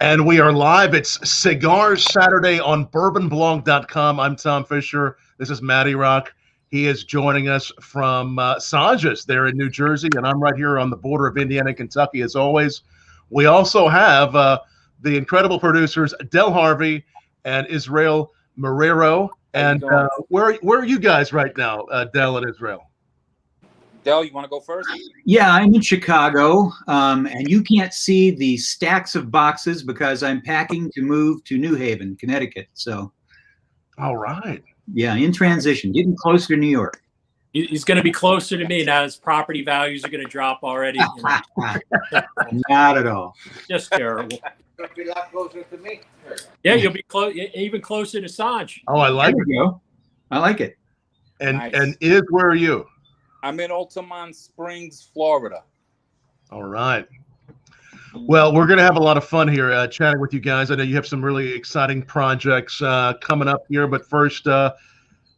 And we are live. It's Cigar Saturday on bourbonblog.com. I'm Tom Fisher. This is Matty Rock. He is joining us from Sanj's there in New Jersey, and I'm right here on the border of Indiana and Kentucky, as always. We also have the incredible producers, Harvey and Israel Marrero. And where are you guys right now, Del and Israel? Del, you want to go first? Yeah, I'm in Chicago, and you can't see the stacks of boxes because I'm packing to move to New Haven, Connecticut. So, all right. Yeah, in transition, getting closer to New York. He's going to be closer to me now. His property values are going to drop already. Not at all. Just terrible. Going to be a lot closer to me. Yeah, you'll be even closer to Sanj. Oh, I like it. I like it. And Nice. And where are you? I'm in Altamont Springs, Florida. All right. Well, we're going to have a lot of fun here chatting with you guys. I know you have some really exciting projects coming up here, but first, let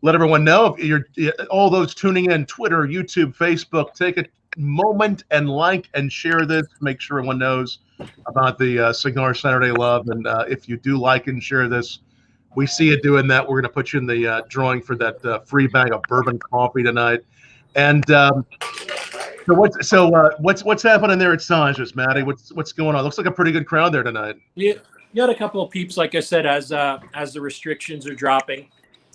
everyone know, if you're all those tuning in, Twitter, YouTube, Facebook, take a moment and like and share this. Make sure everyone knows about the Cigar Saturday love. And if you do like and share this, we see you doing that. We're going to put you in the drawing for that free bag of bourbon coffee tonight. And so what's happening there at Sanj's, Matty? What's going on? Looks like a pretty good crowd there tonight. Yeah, you had a couple of peeps, like I said, as the restrictions are dropping,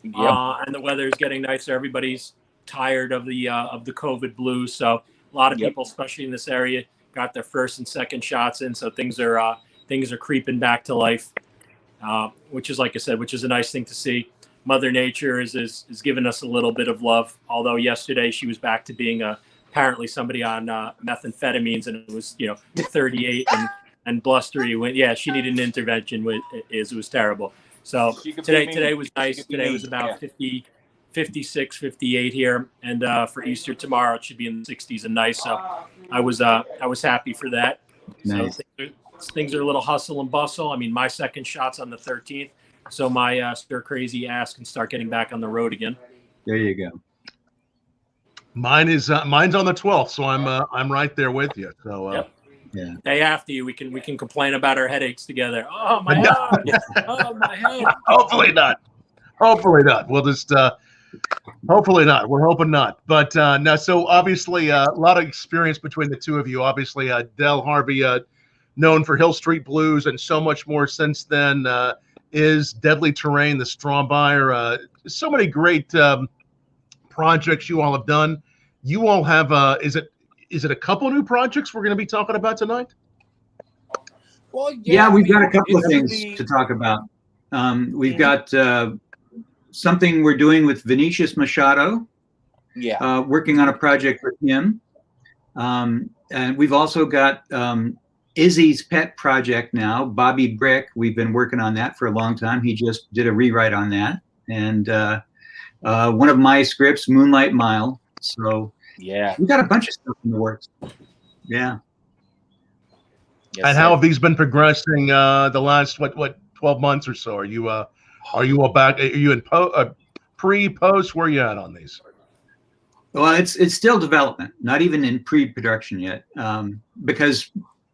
and the weather's getting nicer. Everybody's tired of the COVID blues, so a lot of people, especially in this area, got their first and second shots in. So things are creeping back to life, which is, like I said, which is a nice thing to see. Mother Nature is giving us a little bit of love. Although yesterday she was back to being apparently somebody on methamphetamines, and it was 38 and blustery. She needed an intervention. It was terrible. So today was nice. Today was about 50, 56, 58 here, and for Easter tomorrow it should be in the 60s and nice. So I was happy for that. Nice. So things are a little hustle and bustle. I mean, my second shot's on the 13th. So my stir crazy ass can start getting back on the road again. There you go. Mine's on the 12th, so I'm right there with you. So yeah. Day after you, we can complain about our headaches together. Oh my head! Oh my head! Hopefully not. We'll just hopefully not. We're hoping not. But now, so obviously a lot of experience between the two of you. Obviously, Harvey, known for Hill Street Blues and so much more since then. Is Deadly Terrain, the Straw Buyer, so many great projects you all have done. You all have is it a couple new projects we're going to be talking about tonight? Well, we've got a couple of things to talk about. We've got something we're doing with Vinicius Machado. Working on a project with him, and we've also got Izzy's pet project now, Bobby Brick. We've been working on that for a long time. He just did a rewrite on that. And one of my scripts, Moonlight Mile. So we got a bunch of stuff in the works. Yeah. And how have these been progressing the last, what 12 months or so? Are you all back? Are you in pre-post? Where are you at on these? Well, it's still development, not even in pre-production yet, because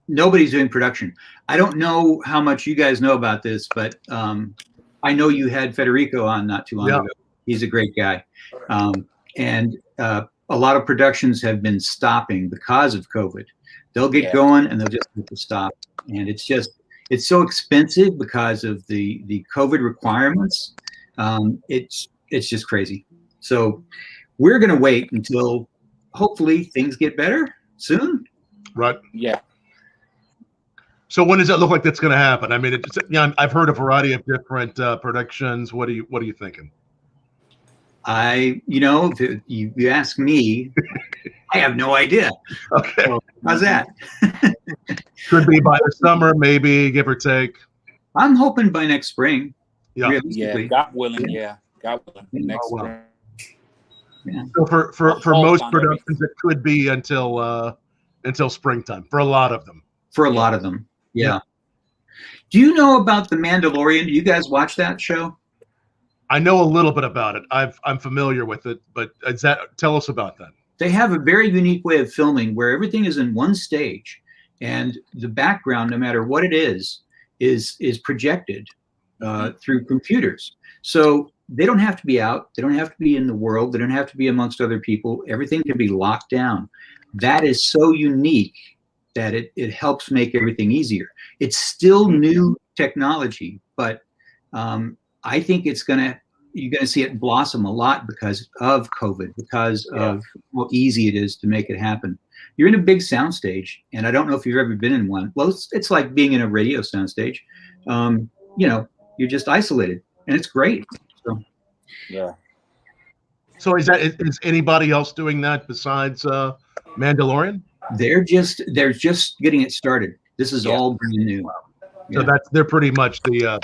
nobody's doing production. I don't know how much you guys know about this, but I know you had Federico on not too long ago. He's a great guy. And a lot of productions have been stopping because of COVID. They'll get going and they'll just have to stop. And it's so expensive because of the COVID requirements. It's just crazy. So we're going to wait until hopefully things get better soon. Right. Yeah. So when does it look like that's going to happen? I mean, I've heard a variety of different predictions. What are you thinking? If you ask me, I have no idea. Okay. So, how's that? Could be by the summer, maybe, give or take. I'm hoping by next spring. Yeah, God willing. God willing. Next spring. Yeah. So for most productions, it could be until springtime for a lot of them. For a lot of them, yeah. Do you know about The Mandalorian? Do you guys watch that show? I know a little bit about it. I'm familiar with it, but tell us about that. They have a very unique way of filming where everything is in one stage, and the background, no matter what it is is projected through computers. So they don't have to be out. They don't have to be in the world. They don't have to be amongst other people. Everything can be locked down. That is so unique that it helps make everything easier. It's still new technology, but I think you're going to see it blossom a lot because of COVID, because of how easy it is to make it happen. You're in a big soundstage, and I don't know if you've ever been in one. Well, it's like being in a radio soundstage. You're just isolated, and it's great. So, yeah. So is anybody else doing that besides Mandalorian? They're just getting it started. This is all brand new. So they're pretty much the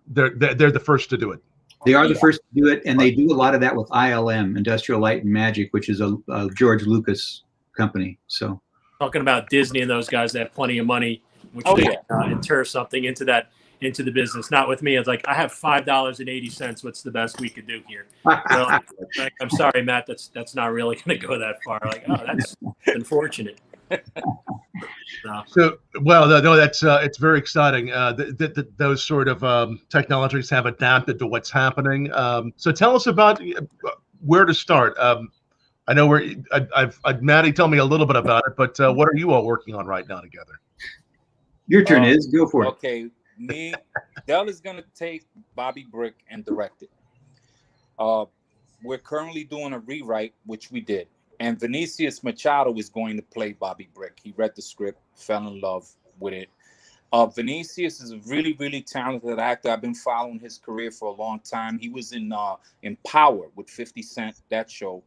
they're the first to do it. They are the first to do it, and they do a lot of that with ILM, Industrial Light and Magic, which is a George Lucas company. So talking about Disney and those guys that have plenty of money, which they enter something into the business. Not with me. It's like I have $5.80. What's the best we could do here? So, I'm sorry, Matt. That's not really going to go that far. Like, oh, that's unfortunate. So, well, no, that's it's very exciting. Those sort of technologies have adapted to what's happening. So, tell us about where to start. I know Maddie told me a little bit about it, but what are you all working on right now together? Your turn is go for it. Okay, Del is gonna take Bobby Brick and direct it. We're currently doing a rewrite, which we did. And Vinicius Machado is going to play Bobby Brick. He read the script, fell in love with it. Vinicius is a really, really talented actor. I've been following his career for a long time. He was in Power with 50 Cent, that show.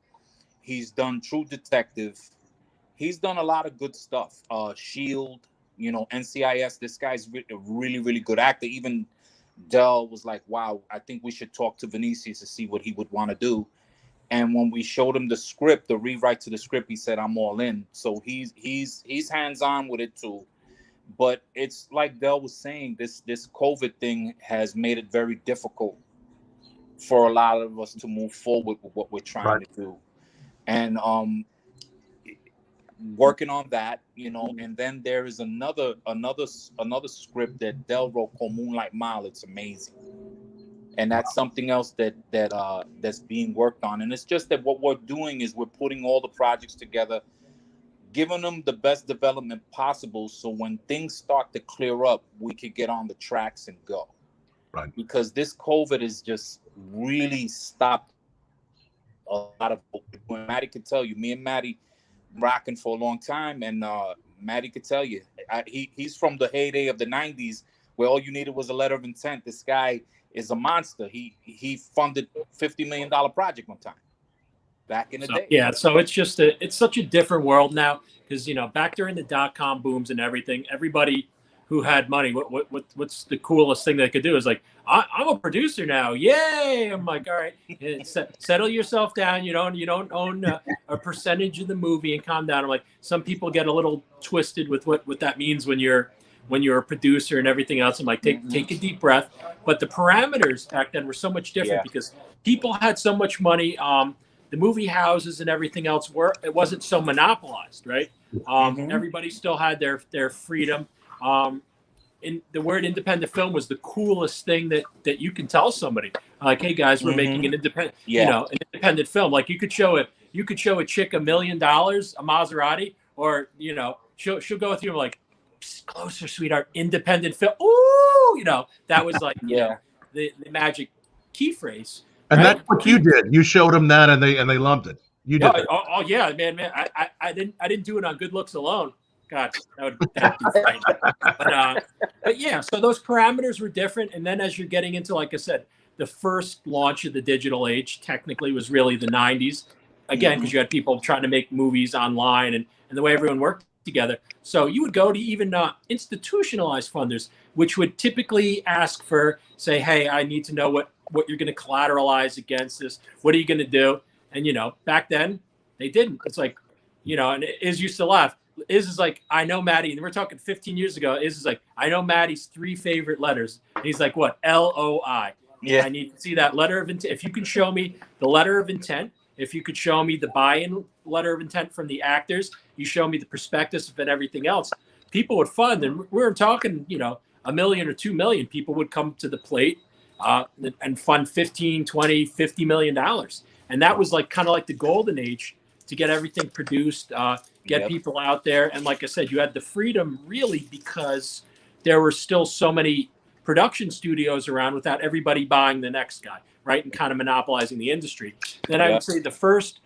He's done True Detective. He's done a lot of good stuff. Shield, NCIS. This guy's a really, really good actor. Even Del was like, wow, I think we should talk to Vinicius to see what he would want to do. And when we showed him the script, the rewrite to the script, he said, I'm all in. So he's hands-on with it too. But it's like Del was saying, this COVID thing has made it very difficult for a lot of us to move forward with what we're trying to do. And working on that, and then there is another script that Del wrote called Moonlight Mile. It's amazing. And that's something else that's being worked on. And it's just that what we're doing is we're putting all the projects together, giving them the best development possible. So when things start to clear up, we could get on the tracks and go. Right. Because this COVID has just really stopped a lot of. Maddie could tell you, me and Maddie rocking for a long time. And Maddie could tell you, he's from the heyday of the 90s where all you needed was a letter of intent. This guy is a monster. He funded $50 million project one time back in the day. Yeah, so it's such a different world now because back during the .com booms and everything, everybody who had money, what's the coolest thing they could do is like, I'm a producer now, yay! I'm like, all right, settle yourself down. You don't own a percentage of the movie and calm down. I'm like, some people get a little twisted with what that means when you're a producer and everything else. I'm like, take a deep breath. But the parameters back then were so much different because people had so much money. The movie houses and everything else it wasn't so monopolized, right? Everybody still had their freedom. And the word independent film was the coolest thing that you can tell somebody. Like, hey guys, we're making an independent, an independent film. Like you could show a chick $1 million, a Maserati, or she'll go with you like, closer, sweetheart, independent film. Ooh, that was like the magic key phrase. And that's what you did. You showed them that, and they loved it. You did. Oh yeah, man. I didn't do it on good looks alone. God, that'd be frightening. But yeah, so those parameters were different. And then as you're getting into, like I said, the first launch of the digital age technically was really the 90s. Again, because you had people trying to make movies online and the way everyone worked together. So you would go to even institutionalized funders, which would typically ask for, say, hey, I need to know what you're going to collateralize against this. What are you going to do? And, back then they didn't. It's like, and Iz used to laugh. Iz is like, I know Maddie. And we're talking 15 years ago. Iz is like, I know Maddie's 3 favorite letters. And he's like, what? LOI. Yeah. I need to see that letter of intent. If you can show me the letter of intent, if you could show me the buy-in letter of intent from the actors, you show me the prospectus and everything else. people would fund, and we were talking, $1 million or 2 million people would come to the plate and fund 15, 20, $50 million. And that was kind of like the golden age to get everything produced, get people out there. And like I said, you had the freedom really because there were still so many production studios around without everybody buying the next guy, right? And kind of monopolizing the industry. Then I would say the first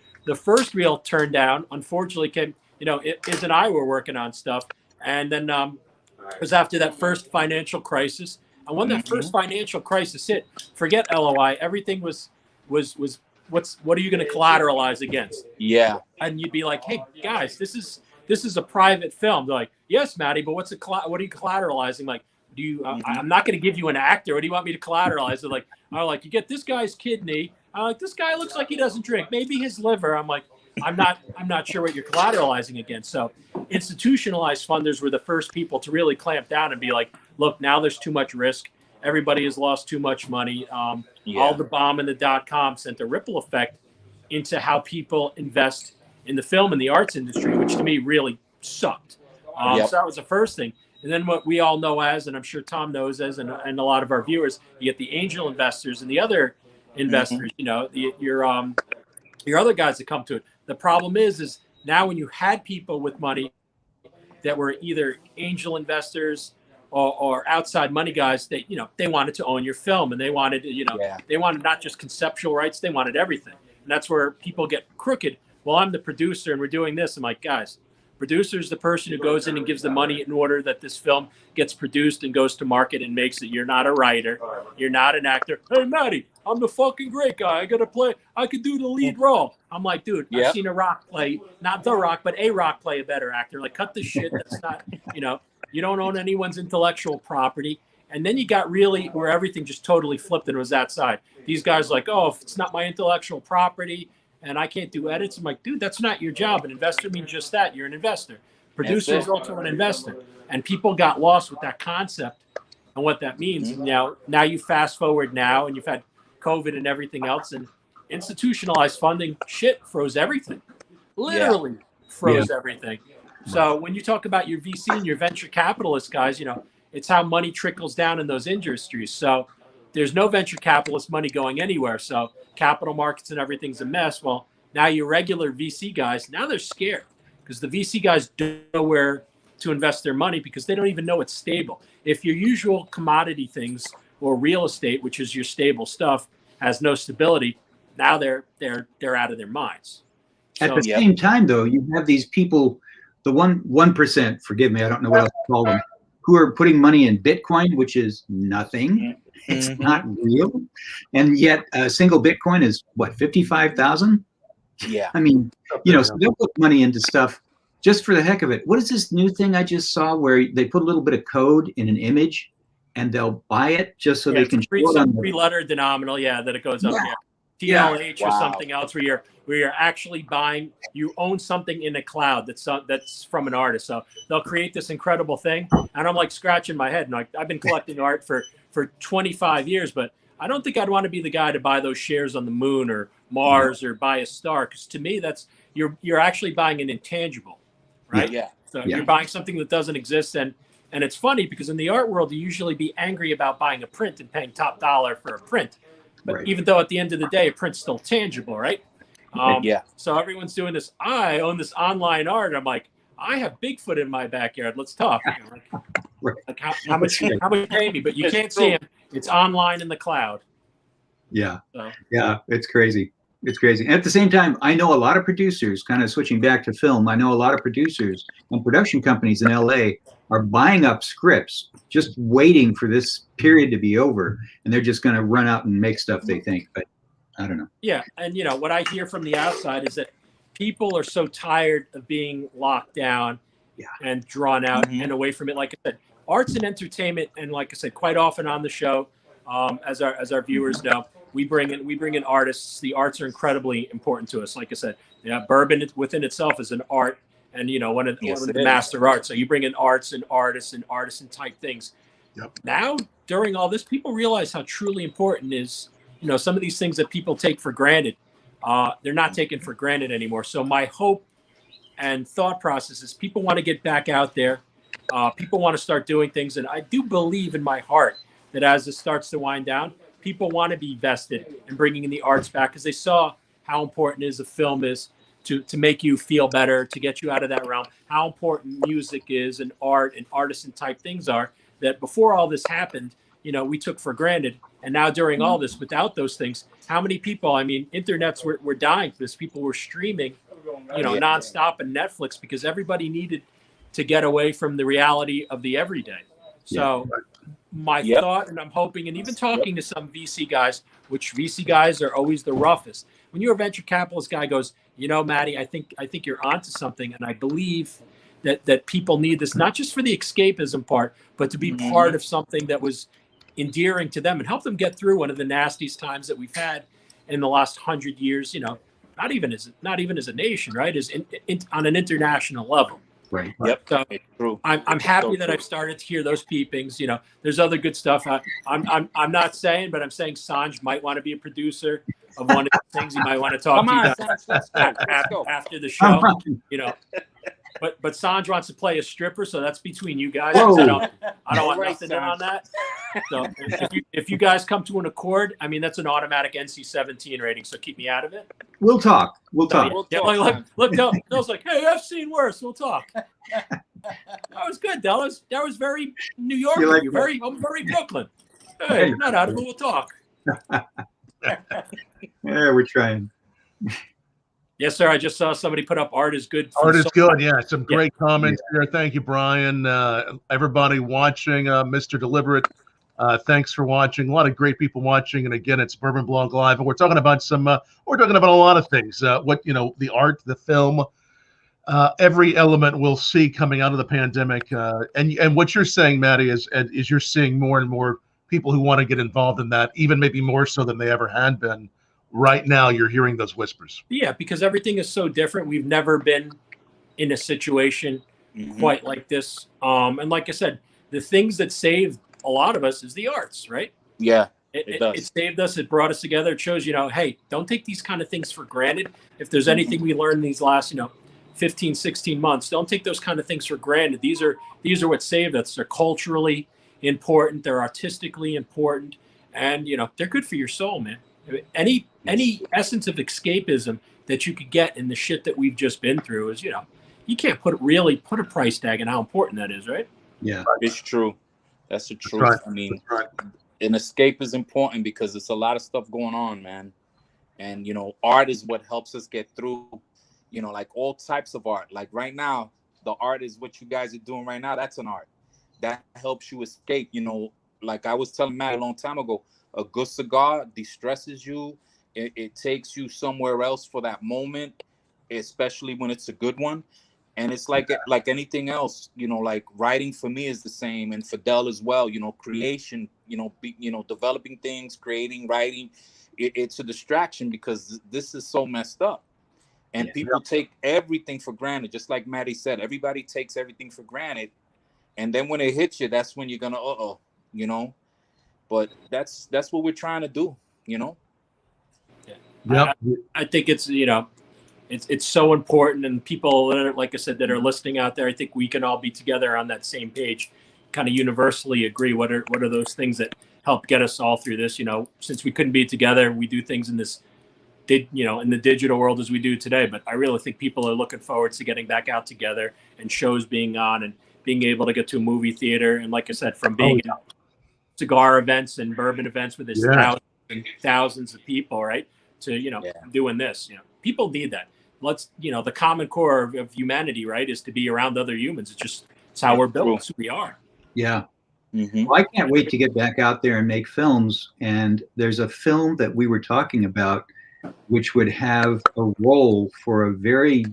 real turn down, unfortunately, came, Iz and I were working on stuff. And then it was after that first financial crisis. And when that first financial crisis hit, forget LOI, everything was what are you going to collateralize against? Yeah. And you'd be like, hey guys, this is a private film. They're like, yes, Maddie, but what are you collateralizing? Like, I'm not going to give you an actor. What do you want me to collateralize? They're like, you get this guy's kidney. I'm like, this guy looks like he doesn't drink. Maybe his liver. I'm like, I'm not sure what you're collateralizing against. So institutionalized funders were the first people to really clamp down and be like, look, now there's too much risk. Everybody has lost too much money. All the bomb and the .com sent a ripple effect into how people invest in the film and the arts industry, which to me really sucked. So that was the first thing. And then what we all know as, and I'm sure Tom knows as, and a lot of our viewers, you get the angel investors and the other investors, your other guys that come to it. The problem is now when you had people with money that were either angel investors or outside money guys, they wanted to own your film, and they wanted they wanted not just conceptual rights, they wanted everything. And that's where people get crooked. Well, I'm the producer and we're doing this. I'm like, guys, producer is the person who goes in and gives the money in order that this film gets produced and goes to market and makes it. You're not a writer. You're not an actor. Hey, Maddie, I'm the fucking great guy. I could do the lead role. I'm like, dude, I've seen a Rock play, not The Rock, but a Rock play a better actor. Like, cut the shit. That's not, you don't own anyone's intellectual property. And then you got really where everything just totally flipped and was that side. These guys like, oh, if it's not my intellectual property and I can't do edits, I'm like, dude, that's not your job. An investor means just that. You're an investor. Producer is also an investor. And people got lost with that concept and what that means. And now you fast forward now, and you've had COVID and everything else, and institutionalized funding froze everything. Literally froze everything. So when you talk about your VC and your venture capitalist guys, it's how money trickles down in those industries. So there's no venture capitalist money going anywhere. So capital markets and everything's a mess. Well, now your regular VC guys, now they're scared because the VC guys don't know where to invest their money because they don't even know it's stable. If your usual commodity things or real estate, which is your stable stuff, has no stability, now they're out of their minds. At the same time, though, you have these people, the 1%, forgive me, I don't know what else to call them, who are putting money in Bitcoin, which is nothing. It's not real. And yet a single Bitcoin is what, 55,000? Yeah. I mean, so they'll put money into stuff just for the heck of it. What is this new thing I just saw where they put a little bit of code in an image and they'll buy it just so they can show it on three-letter denominal, that it goes up here. TLH or something else where you're actually buying, you own something in a cloud that's from an artist. So they'll create this incredible thing. And I'm like scratching my head. And I've been collecting art for 25 years, but I don't think I'd want to be the guy to buy those shares on the moon or Mars or buy a star. Because to me, that's you're actually buying an intangible, right? Yeah. So you're buying something that doesn't exist. And it's funny because in the art world, you usually be angry about buying a print and paying top dollar for a print. But even though at the end of the day, a print's still tangible, right? So everyone's doing this. I own this online art. I'm like, I have Bigfoot in my backyard. Let's talk. Like how much pay me? But you can't see him. It's online in the cloud. Yeah. Yeah, it's crazy. It's crazy. And at the same time, I know a lot of producers, kind of switching back to film, I know a lot of producers and production companies in LA are buying up scripts, just waiting for this period to be over. And they're just going to run out and make stuff they think. But I don't know. Yeah. And, what I hear from the outside is that people are so tired of being locked down and drawn out and away from it. Like I said, arts and entertainment. And like I said, quite often on the show, as our viewers know, we bring in artists. The arts are incredibly important to us. Like I said, bourbon within itself is an art, and one of the master arts. So you bring in arts and artists and artisan type things. Yep. Now, during all this, people realize how truly important is some of these things that people take for granted. They're not taken for granted anymore. So my hope and thought process is people want to get back out there. People want to start doing things, and I do believe in my heart that as this starts to wind down, people want to be vested in bringing in the arts back because they saw how important it is a film is to make you feel better, to get you out of that realm, how important music is and art and artisan type things are that before all this happened, we took for granted. And now during all this, without those things, how many people, internets were dying because people were streaming, nonstop and Netflix because everybody needed to get away from the reality of the everyday. So my thought, and I'm hoping, and even talking to some VC guys, which VC guys are always the roughest. When you're a venture capitalist guy goes, Maddie, I think you're onto something. And I believe that people need this, not just for the escapism part, but to be part of something that was endearing to them and help them get through one of the nastiest times that we've had in the last 100 years, not even as a nation, right? Is on an international level. Right. Yep. So it's true. I'm happy that I've started to hear those peepings. There's other good stuff. I'm not saying, but I'm saying Sanj might want to be a producer of one of the things. He might want to talk to you guys after the show. But Sanj wants to play a stripper, so that's between you guys. I don't want nothing in on that. So if you guys come to an accord, that's an automatic NC-17 rating. So keep me out of it. We'll talk. We'll talk. Look, Dell's like, hey, I've seen worse. We'll talk. That was good, Dell. That was very New York. I'm very Brooklyn. Hey, not out of it. We'll talk. Yeah, we're trying. Yes, sir. I just saw somebody put up art is good. Art is good. Yeah, some great comments here. Thank you, Brian. Everybody watching, Mr. Deliberate. Thanks for watching. A lot of great people watching. And again, it's Bourbon Blog Live, and we're talking about we're talking about a lot of things. The art, the film, every element we'll see coming out of the pandemic. And what you're saying, Maddie, is you're seeing more and more people who want to get involved in that, even maybe more so than they ever had been. Right now, you're hearing those whispers. Yeah, because everything is so different. We've never been in a situation quite like this. And like I said, the things that saved a lot of us is the arts, right? Yeah, it saved us. It brought us together. It shows, hey, don't take these kind of things for granted. If there's anything we learned these last, 15, 16 months, don't take those kind of things for granted. These are what saved us. They're culturally important. They're artistically important. And, they're good for your soul, man. Any essence of escapism that you could get in the shit that we've just been through is, you can't put a price tag on how important that is, right? Yeah, it's true. That's the truth. Right. An escape is important because it's a lot of stuff going on, man. And art is what helps us get through. Like all types of art. Like right now, the art is what you guys are doing right now. That's an art that helps you escape. Like I was telling Matt a long time ago. A good cigar de-stresses you. It takes you somewhere else for that moment, especially when it's a good one. And it's like anything else, like writing for me is the same, and for Del as well. Creation, developing things, creating, writing. It's a distraction because this is so messed up, and people take everything for granted. Just like Maddie said, everybody takes everything for granted, and then when it hits you, that's when you're gonna, But that's what we're trying to do, Yeah, I think it's it's so important, and people that are, like I said, that are listening out there, I think we can all be together on that same page, kind of universally agree. What are those things that help get us all through this? Since we couldn't be together, we do things in this, in the digital world as we do today. But I really think people are looking forward to getting back out together and shows being on and being able to get to a movie theater. And like I said, from being in cigar events and bourbon events with this thousands of people, right? To, doing this, people need that. Let's, the common core of humanity, right, is to be around other humans. It's how we're built. It's who we are. Yeah. Well, I can't wait to get back out there and make films. And there's a film that we were talking about, which would have a role for a very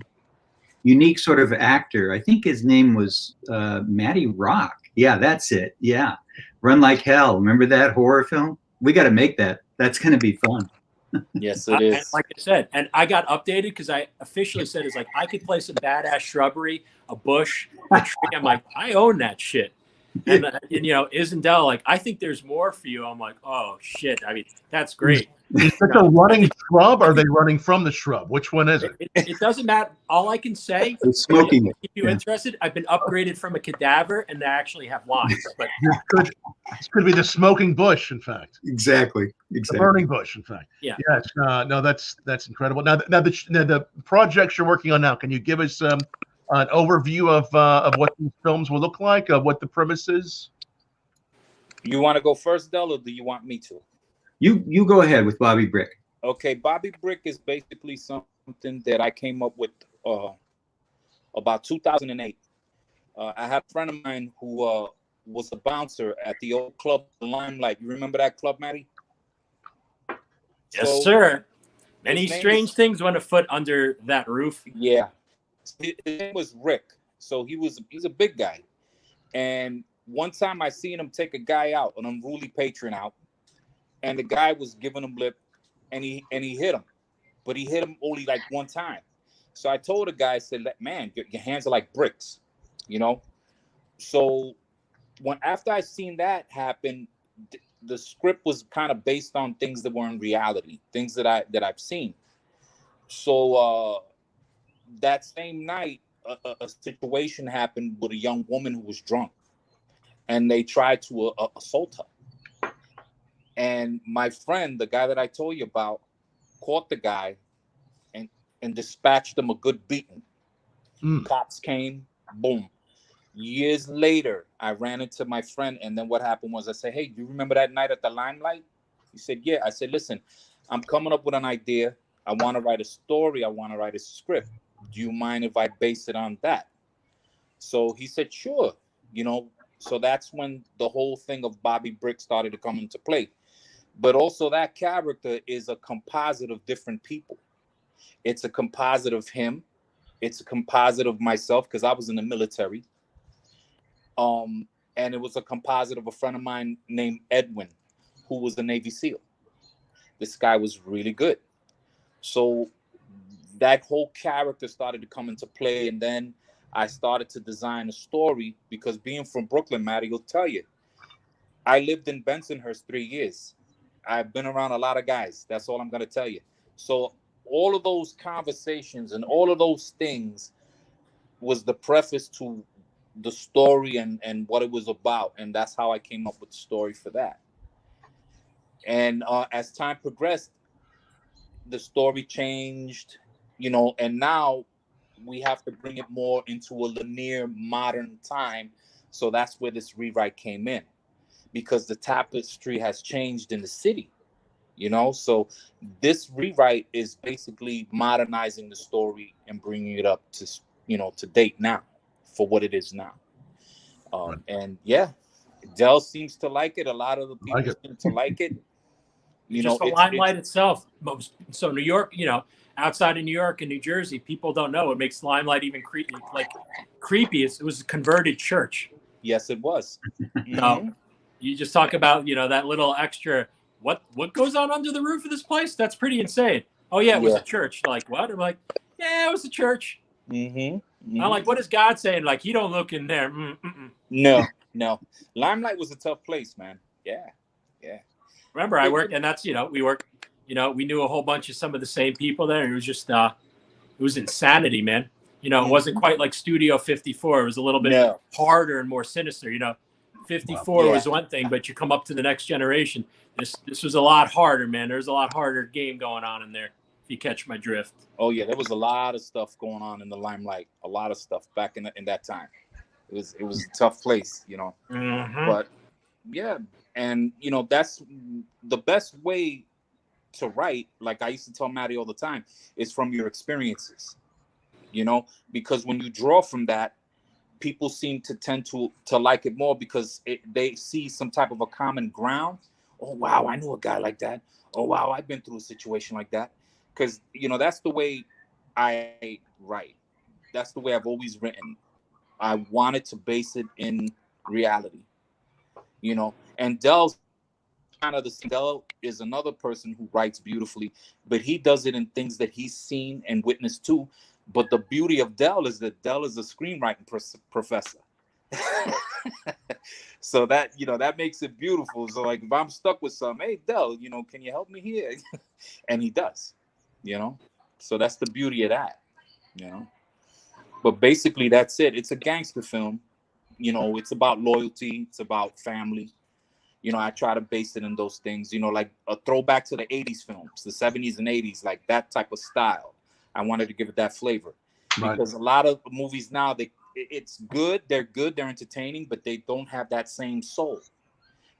unique sort of actor. I think his name was Matty Rock. Yeah, that's it. Yeah. Run Like Hell. Remember that horror film? We got to make that. That's going to be fun. Yes, it is. Like I said, and I got updated because I officially said it's like I could play some badass shrubbery, a bush, a tree. I'm like, I own that shit. And you know, isn't Dell like, I think there's more for you. I'm like, oh shit. I mean, that's great. Is it a running shrub, or are they running from the shrub? Which one is it? It doesn't matter. All I can say, It's smoking. if you interested, I've been upgraded from a cadaver, and they actually have lines. But This could be the smoking bush, in fact. Exactly. The burning bush, in fact. Yeah. Yes. No, that's incredible. Now the projects you're working on now, can you give us an overview of what these films will look like, of what the premise is? You want to go first, Del, or do you want me to? You go ahead with Bobby Brick. Okay, Bobby Brick is basically something that I came up with about 2008. I had a friend of mine who was a bouncer at the old club, Limelight. You remember that club, Matty? yes, sir. Many strange things went afoot under that roof. Yeah. His name was Rick. So he's a big guy. And one time I seen him take a guy out, an unruly patron out, and the guy was giving him lip, and he hit him. But he hit him only like one time. So I told the guy, I said, man, your hands are like bricks, you know? So after I seen that happen, the script was kind of based on things that were in reality, things that I've seen. So that same night, a situation happened with a young woman who was drunk, and they tried to assault her. And my friend, the guy that I told you about, caught the guy and dispatched him a good beating. Cops came, boom. Years later, I ran into my friend, and then what happened was I said, hey, do you remember that night at the Limelight? He said, yeah. I said, listen, I'm coming up with an idea. I want to write a story. I want to write a script. Do you mind if I base it on that? So he said, sure. You know, so that's when the whole thing of Bobby Brick started to come into play. But also that character is a composite of different people. It's a composite of him. It's a composite of myself, because I was in the military. And it was a composite of a friend of mine named Edwin, who was a Navy SEAL. This guy was really good. So that whole character started to come into play, and then I started to design a story, because being from Brooklyn, Matty will tell you, I lived in Bensonhurst 3 years. I've been around a lot of guys. That's all I'm going to tell you. So all of those conversations and all of those things was the preface to the story and what it was about. And that's how I came up with the story for that. And as time progressed, the story changed, you know, and now we have to bring it more into a linear modern time. So that's where this rewrite came in, because the tapestry has changed in the city, you know? So this rewrite is basically modernizing the story and bringing it up to, you know, to date now for what it is now. And yeah, Dell seems to like it. A lot of the people seem to like it. You just know, the Limelight itself. So New York, you know, outside of New York and New Jersey, people don't know. It makes Limelight even creepy. It was a converted church. Yes, it was. No, you just talk about, you know, that little extra. What goes on under the roof of this place? That's pretty insane. Oh yeah, it was a church. Like what? I'm like, yeah, it was a church. I'm like, what is God saying? Like, you don't look in there. No. Limelight was a tough place, man. Yeah. Remember, I worked, and that's, you know, we worked, you know, we knew a whole bunch of some of the same people there. It was just, it was insanity, man. You know, it wasn't quite like Studio 54. It was a little bit harder and more sinister. You know, 54 was one thing, but you come up to the next generation. This was a lot harder, man. There's a lot harder game going on in there, if you catch my drift. Oh yeah, there was a lot of stuff going on in the Limelight. A lot of stuff back in that time. It was a tough place, you know. But yeah, and you know, that's the best way to write. Like I used to tell Matty all the time, is from your experiences. You know, because when you draw from that, people seem to tend to like it more, because they see some type of a common ground. Oh wow, I knew a guy like that. Oh wow, I've been through a situation like that. Because you know, that's the way I write. That's the way I've always written. I wanted to base it in reality. You know, and Dell's kind of the same. Dell is another person who writes beautifully, but he does it in things that he's seen and witnessed too. But the beauty of Dell is that Dell is a screenwriting professor. So that, that makes it beautiful. So like if I'm stuck with something, hey Del, can you help me here? And he does, so that's the beauty of that, but basically that's it. It's a gangster film. It's about loyalty, it's about family. I try to base it in those things, like a throwback to the 80s films, the 70s and 80s, like that type of style. I wanted to give it that flavor. Right. Because a lot of movies now, it's good, they're entertaining, but they don't have that same soul.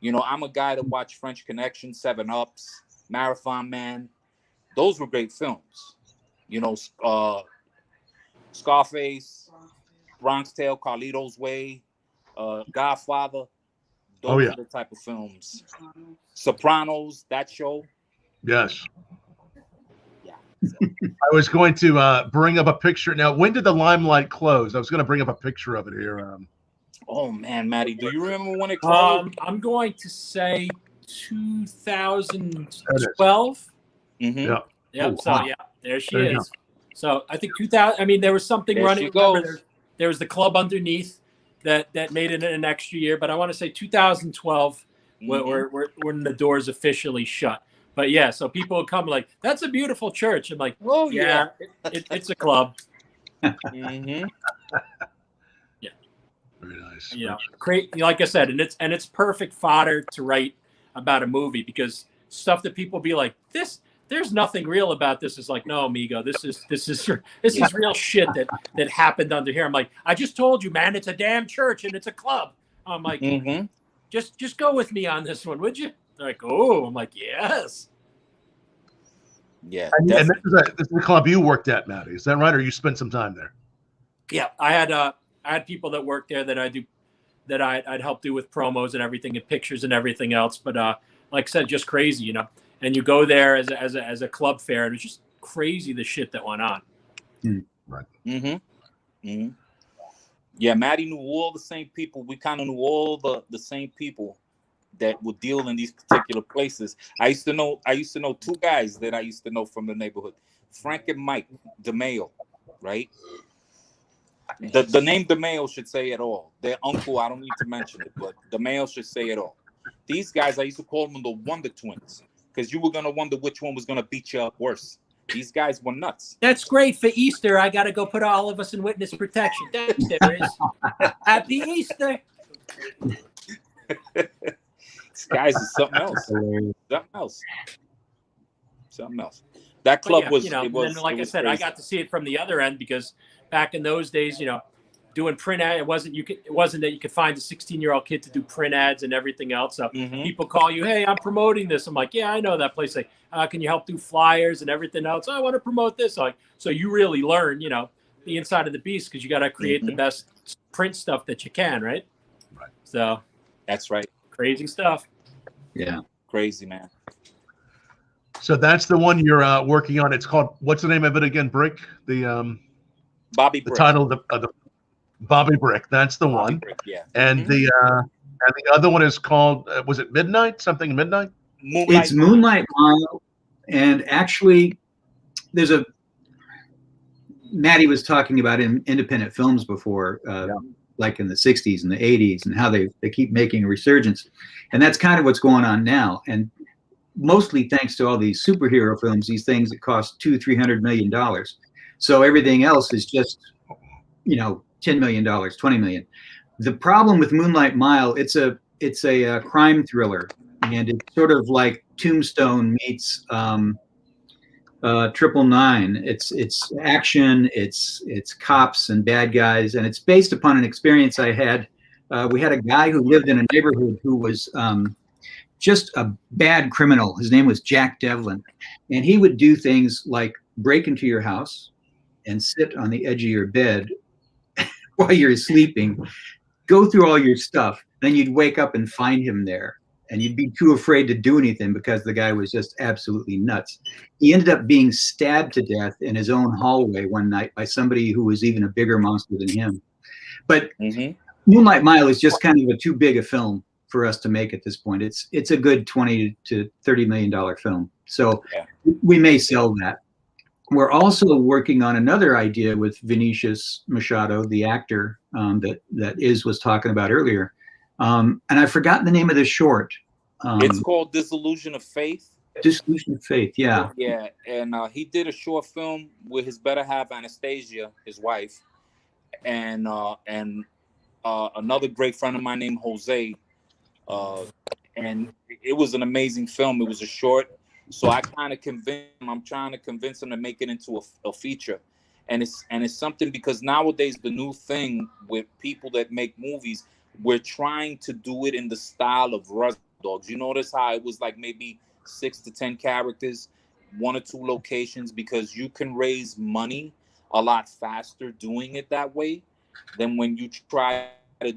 I'm a guy that watched French Connection, Seven Ups, Marathon Man. Those were great films. Scarface, Bronx Tale, Carlito's Way, Godfather. Those are the type of films. Sopranos, that show. Yes. Yeah. I was going to bring up a picture. Now, when did the Limelight close? I was going to bring up a picture of it here. Oh man, Maddie, do you remember when it closed? I'm going to say 2012. Mm-hmm. Yeah. Yep. Oh, so wow. yeah, there she There you is. So I think 2000. I mean, there was something There running. she goes. Remember, there was the club underneath that made it an extra year. But I want to say 2012 when the doors officially shut. But yeah, so people would come like, "That's a beautiful church." I'm like, Oh yeah, it's a club. Mm-hmm. Yeah. Very nice. Like I said, and it's perfect fodder to write about a movie, because stuff that people be like, there's nothing real about this. Is like, no, amigo, this is real shit that happened under here. I'm like, I just told you, man, it's a damn church and it's a club. I'm like, just go with me on this one, would you? They're like, oh, I'm like, yes. Yeah. And this is the club you worked at, Maddie. Is that right? Or you spent some time there? Yeah, I had people that worked there that I'd help do with promos and everything and pictures and everything else. But like I said, just crazy, And you go there as a club fair, and it's just crazy the shit that went on. Right. Mm-hmm. Mm-hmm. Yeah, Maddie knew all the same people. We kind of knew all the same people that would deal in these particular places. I used to know two guys that I used to know from the neighborhood, Frank and Mike DeMayo, right? The name DeMayo should say it all. Their uncle, I don't need to mention it, but DeMayo should say it all. These guys, I used to call them the Wonder Twins, because you were going to wonder which one was going to beat you up worse. These guys were nuts. That's great for Easter. I got to go put all of us in witness protection. There is. Happy Easter. These guys is something else. Something else. That club was, it was, and like I said, crazy. I got to see it from the other end, because back in those days, doing print ad, it wasn't that you could find a 16-year-old kid to do print ads and everything else. So people call you, hey, I'm promoting this. I'm like, yeah, I know that place. Like, can you help do flyers and everything else? I want to promote this. Like, so you really learn, the inside of the beast, because you got to create the best print stuff that you can, right? Right. So that's right. Crazy stuff. Yeah. Crazy, man. So that's the one you're working on. It's called, what's the name of it again? Brick? The Bobby the Brick. title of the Bobby Brick. That's the one. Brick, yeah. And the other one is called was it Midnight? Something Midnight? It's Moonlight Mile. And actually, Maddie was talking about independent films before, like in the 60s and the 80s, and how they keep making a resurgence. And that's kind of what's going on now. And mostly thanks to all these superhero films, these things that cost $200-300 million. So everything else is just, $10 million, $20 million. The problem with Moonlight Mile, it's a crime thriller, and it's sort of like Tombstone meets 999. It's action, it's cops and bad guys, and it's based upon an experience I had. We had a guy who lived in a neighborhood who was just a bad criminal. His name was Jack Devlin, and he would do things like break into your house and sit on the edge of your bed while you're sleeping, go through all your stuff, then you'd wake up and find him there, and you'd be too afraid to do anything because the guy was just absolutely nuts. He ended up being stabbed to death in his own hallway one night by somebody who was even a bigger monster than him. But Moonlight Mile is just kind of a too big a film for us to make at this point. It's a good $20 to $30 million film. So we may sell that. We're also working on another idea with Vinicius Machado, the actor that was talking about earlier. And I forgot the name of the short. It's called Disillusion of Faith. Disillusion of Faith. Yeah. Yeah, and he did a short film with his better half, Anastasia, his wife, and another great friend of mine named Jose. And it was an amazing film. It was a short, so I kind of convinced him. I'm trying to convince him to make it into a feature, and it's something because nowadays the new thing with people that make movies, we're trying to do it in the style of Reservoir Dogs. You notice how it was like maybe 6 to 10 characters, 1 or 2 locations, because you can raise money a lot faster doing it that way than when you try to,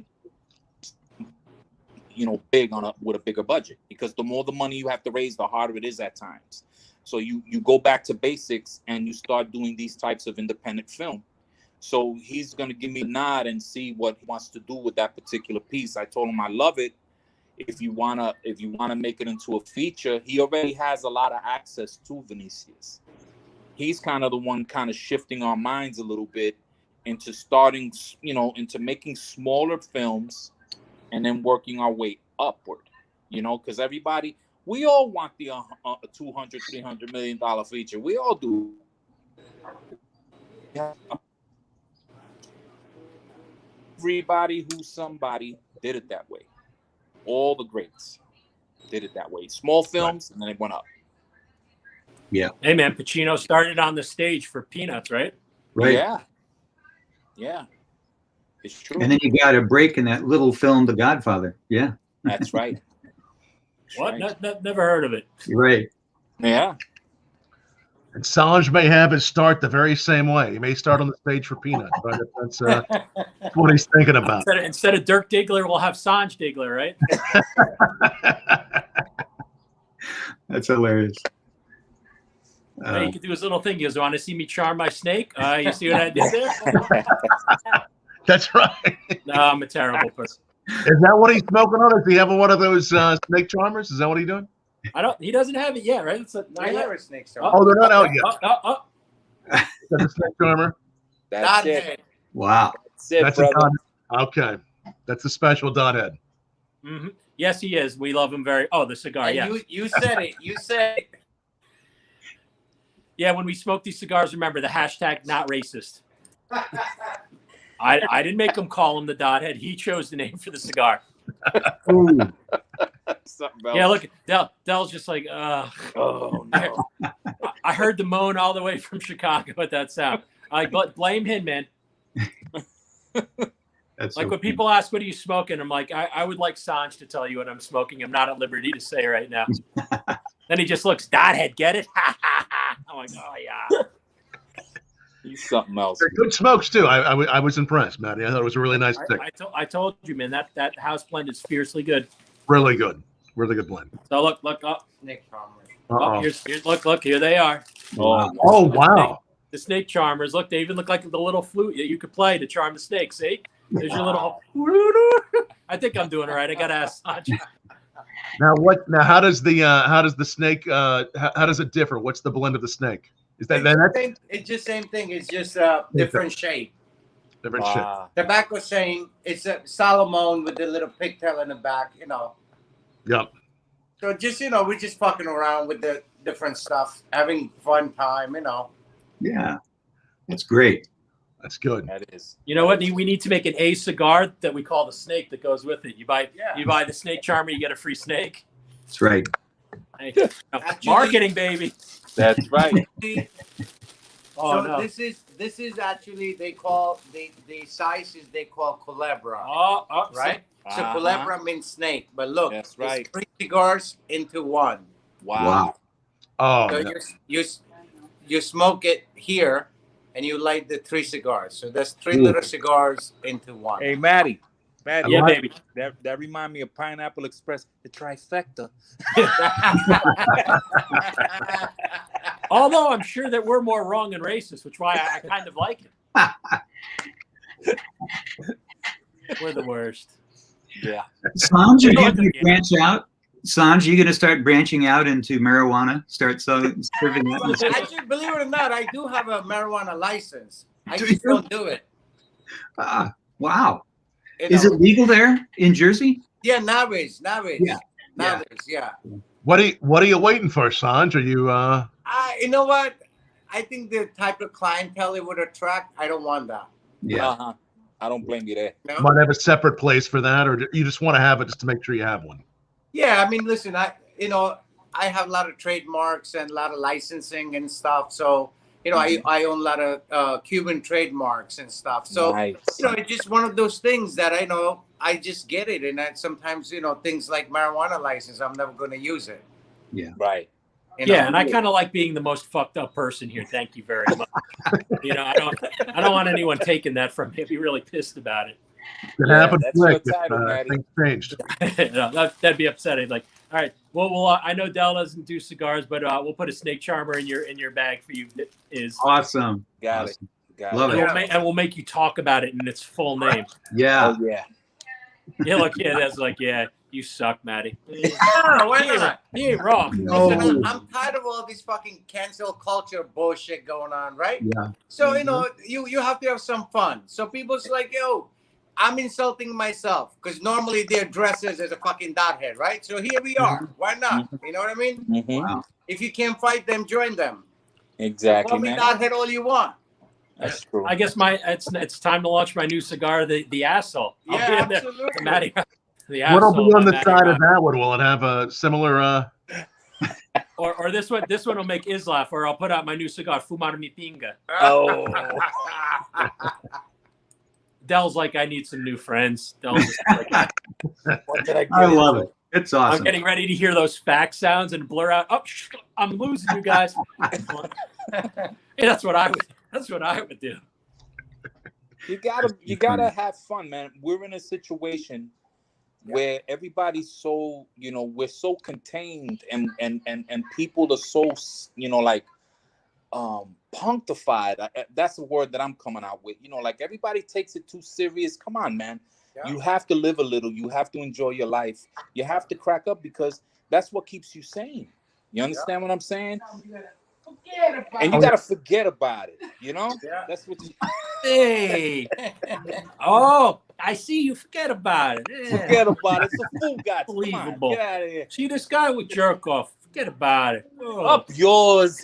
big with a bigger budget, because the more the money you have to raise, the harder it is at times. So you go back to basics and you start doing these types of independent film. So he's going to give me a nod and see what he wants to do with that particular piece. I told him I love it. If you wanna make it into a feature, he already has a lot of access to Vinicius. He's kind of the one kind of shifting our minds a little bit into starting, into making smaller films and then working our way upward, because we all want the $200-300 million feature. We all do. Everybody who's somebody did it that way. All the greats did it that way. Small films, and then it went up. Yeah. Hey, man, Pacino started on the stage for Peanuts, right? Right. Yeah. It's true. And then you got a break in that little film, The Godfather. Yeah. That's right. What? Right. Never heard of it. Right. Yeah. And Sanj may have his start the very same way. He may start on the stage for Peanuts. Right? That's what he's thinking about. Instead of Dirk Diggler, we'll have Sanj Digler, right? That's hilarious. He could do his little thing. He goes, "Want to see me charm my snake?" You see what I did there? That's right. No, I'm a terrible person. Is that what he's smoking on? Is he having one of those snake charmers? Is that what he's doing? He doesn't have it yet, right? It's I have a snake charmer. Oh, they're not out yet. That's a snake charmer. That's it. Wow. That's it, brother. Okay. That's a special Dot head. Mm-hmm. Yes, he is. We love him very. Oh, the cigar. Yeah. You said it. You said it. Yeah, when we smoke these cigars, remember the hashtag not racist. I didn't make him call him the Dot head. He chose the name for the cigar. Yeah, look, Dell's just like, oh no. I heard the moan all the way from Chicago at that sound. I blame him, man. That's like when people ask, what are you smoking? I'm like, I would like Sanj to tell you what I'm smoking. I'm not at liberty to say right now. Then he just looks, Dot head, get it? I'm like, oh yeah. He's something else. They're good smokes too. I was impressed, Matty. I thought it was a really nice stick. I told you, man, that house blend is fiercely good. Really good. Really good blend. So look up. Snake charmer. Oh, here's look, here they are. Oh wow. The snake charmers. Look, they even look like the little flute that you could play to charm the snake. See? There's your little. I think I'm doing it right. I gotta ask Sanj. Now how does the snake how does it differ? What's the blend of the snake? Is that it's just same thing. It's just different shape. Different shape. Tobacco saying it's a Solomon with the little pigtail in the back, Yep. So just we're just fucking around with the different stuff, having fun time, Yeah, that's great. That's good. That is. You know what? We need to make an A cigar that we call the snake that goes with it. You buy the snake charmer, you get a free snake. That's right. Hey, marketing, baby. That's right. Oh, so no. This is actually they call the sizes they call culebra. Right? So culebra means snake. But look, that's right. It's 3 cigars into 1. Wow. Oh. So no. you smoke it here, and you light the 3 cigars. So that's 3 little cigars into 1. Hey, Maddie. Yeah, baby. That remind me of Pineapple Express, the trifecta. Although I'm sure that we're more wrong and racist, which is why I kind of like it. We're the worst. Yeah. Sanj, are you going to branch out? Sanj, you going to start branching out into marijuana? Start serving that? Actually, believe it or not, I do have a marijuana license. I just don't do it. Wow. Is it legal there in Jersey? Yeah, Navis. Yeah. What are you waiting for, Sanj? Are you You know what? I think the type of clientele it would attract, I don't want that. Yeah. I don't blame you there. No? might have a separate place for that, or you just want to have it just to make sure you have one? Yeah, I mean, listen, I have a lot of trademarks and a lot of licensing and stuff. So, I own a lot of Cuban trademarks and stuff. So, Nice. it's just one of those things that I just get it. And sometimes, things like marijuana license, I'm never going to use it. Yeah. Right. Yeah, and I kind of like being the most fucked up person here. Thank you very much. I don't want anyone taking that from me. I'd be really pissed about it. It happened that's quick. your title, Maddie. Things changed. That'd be upsetting. Like, all right, well, I know Del doesn't do cigars, but we'll put a snake charmer in your bag for you. Is Awesome. Got it. Love it. And we'll make you talk about it in its full name. Yeah. Oh yeah. Yeah, look, that's like, yeah, you suck, Maddie. No, why not? You ain't wrong. Listen, I'm tired of all this fucking cancel culture bullshit going on, right? Yeah. So, you have to have some fun. So people's like, yo, I'm insulting myself because normally they're dressed as a fucking dothead, right? So here we are. Why not? You know what I mean? Wow. If you can't fight them, join them. Exactly, Call me man. dothead all you want. That's true. I guess it's time to launch my new cigar, the asshole. I'll Yeah, be in there. absolutely. Maddie, the What'll be asshole on the Maddie side of Rock. that one? Will it have a similar? Or this one will make Is laugh. Or I'll put out my new cigar, Fumar Mi Pinga. Oh. Del's like, I need some new friends. Del's just like, What did I get I love into? it. It's awesome. I'm getting ready to hear those fax sounds and blur out. Oh, I'm losing you guys. Yeah, that's what I would do. You gotta have fun, man. We're in a situation where everybody's so, we're so contained and people are so, punctified. That's the word that I'm coming out with. Like everybody takes it too serious. Come on, man. Yeah. You have to live a little. You have to enjoy your life. You have to crack up because that's what keeps you sane. You understand what I'm saying? And you gotta forget about it. Yeah. That's what you. Hey. Oh, I see you forget about it. Yeah. Forget about it. It's a fool guy. Unbelievable. Get out of here. See this guy with jerk off. Forget about it. Oh. Up yours.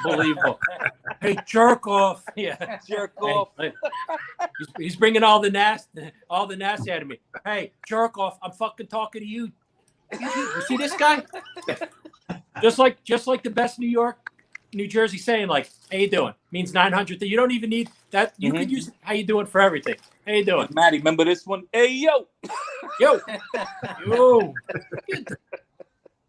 Unbelievable. Hey, jerk off. Yeah. Jerk off. Hey, he's bringing all the nasty out of me. Hey, jerk off. I'm fucking talking to you. You see this guy? Just like the best New Jersey saying, like, how you doing? Means 900. You don't even need that. You could use how you doing for everything. How you doing? Maddie, remember this one? Hey, yo. Yo.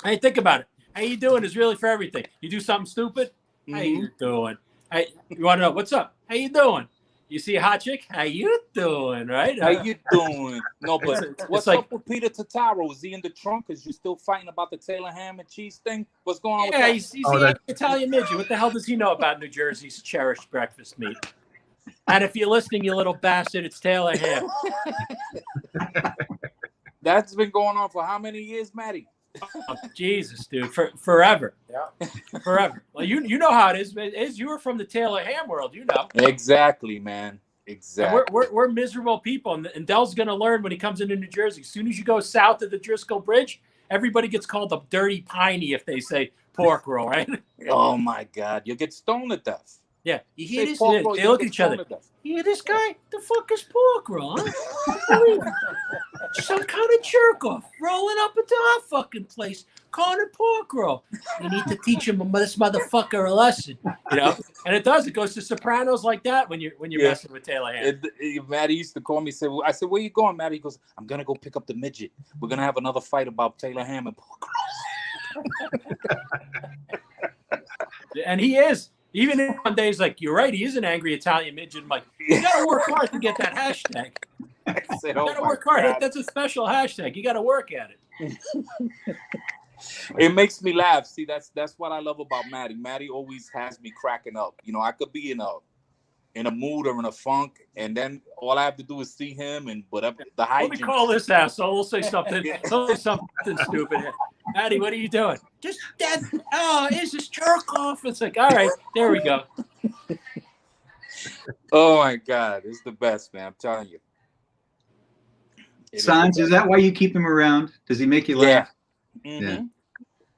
Hey, think about it. How you doing is really for everything. You do something stupid? How you doing? Hey, you want to know, what's up? How you doing? You see a hot chick? How you doing, right? How you doing? No, but what's up with Peter Totaro? Is he in the trunk? Is you still fighting about the Taylor ham and cheese thing? What's going on with that? He's the Italian midget. What the hell does he know about New Jersey's cherished breakfast meat? And if you're listening, you little bastard, it's Taylor ham. That's been going on for how many years, Maddie? Oh, Jesus, dude, forever. Yeah, forever. Well, you know how it is. You were from the Taylor ham world, you know. Exactly, man. Exactly. We're miserable people, and Del's gonna learn when he comes into New Jersey. As soon as you go south of the Driscoll Bridge, everybody gets called a dirty piney if they say pork roll, right? Oh my God, you'll get stoned to death. Yeah, you hear this? They look at each other. You hear this guy? The fuck is pork roll? Huh? Some kind of jerk off rolling up into our fucking place, calling it pork roll. You need to teach him this motherfucker a lesson, And it does. It goes to Sopranos like that when you're messing with Taylor ham. Maddie used to call me. I said, "Where you going, Maddie?" He goes, "I'm gonna go pick up the midget. We're gonna have another fight about Taylor ham and pork roll." And he is. Even if one day he's like, "You're right, he is an angry Italian midget." I'm like, you gotta work hard to get that hashtag. You gotta work hard. That's a special hashtag. You gotta work at it. It makes me laugh. See, that's what I love about Maddie. Maddie always has me cracking up. I could be in a mood or in a funk, and then all I have to do is see him and whatever the hijinks. Let me call this asshole. We'll say something. He'll say something stupid. Maddie, what are you doing? Just that. Oh, it's just jerk off. It's like, all right, there we go. Oh my God, it's the best, man. I'm telling you. Sanj, is that why you keep him around? Does he make you laugh? Yeah. Yeah.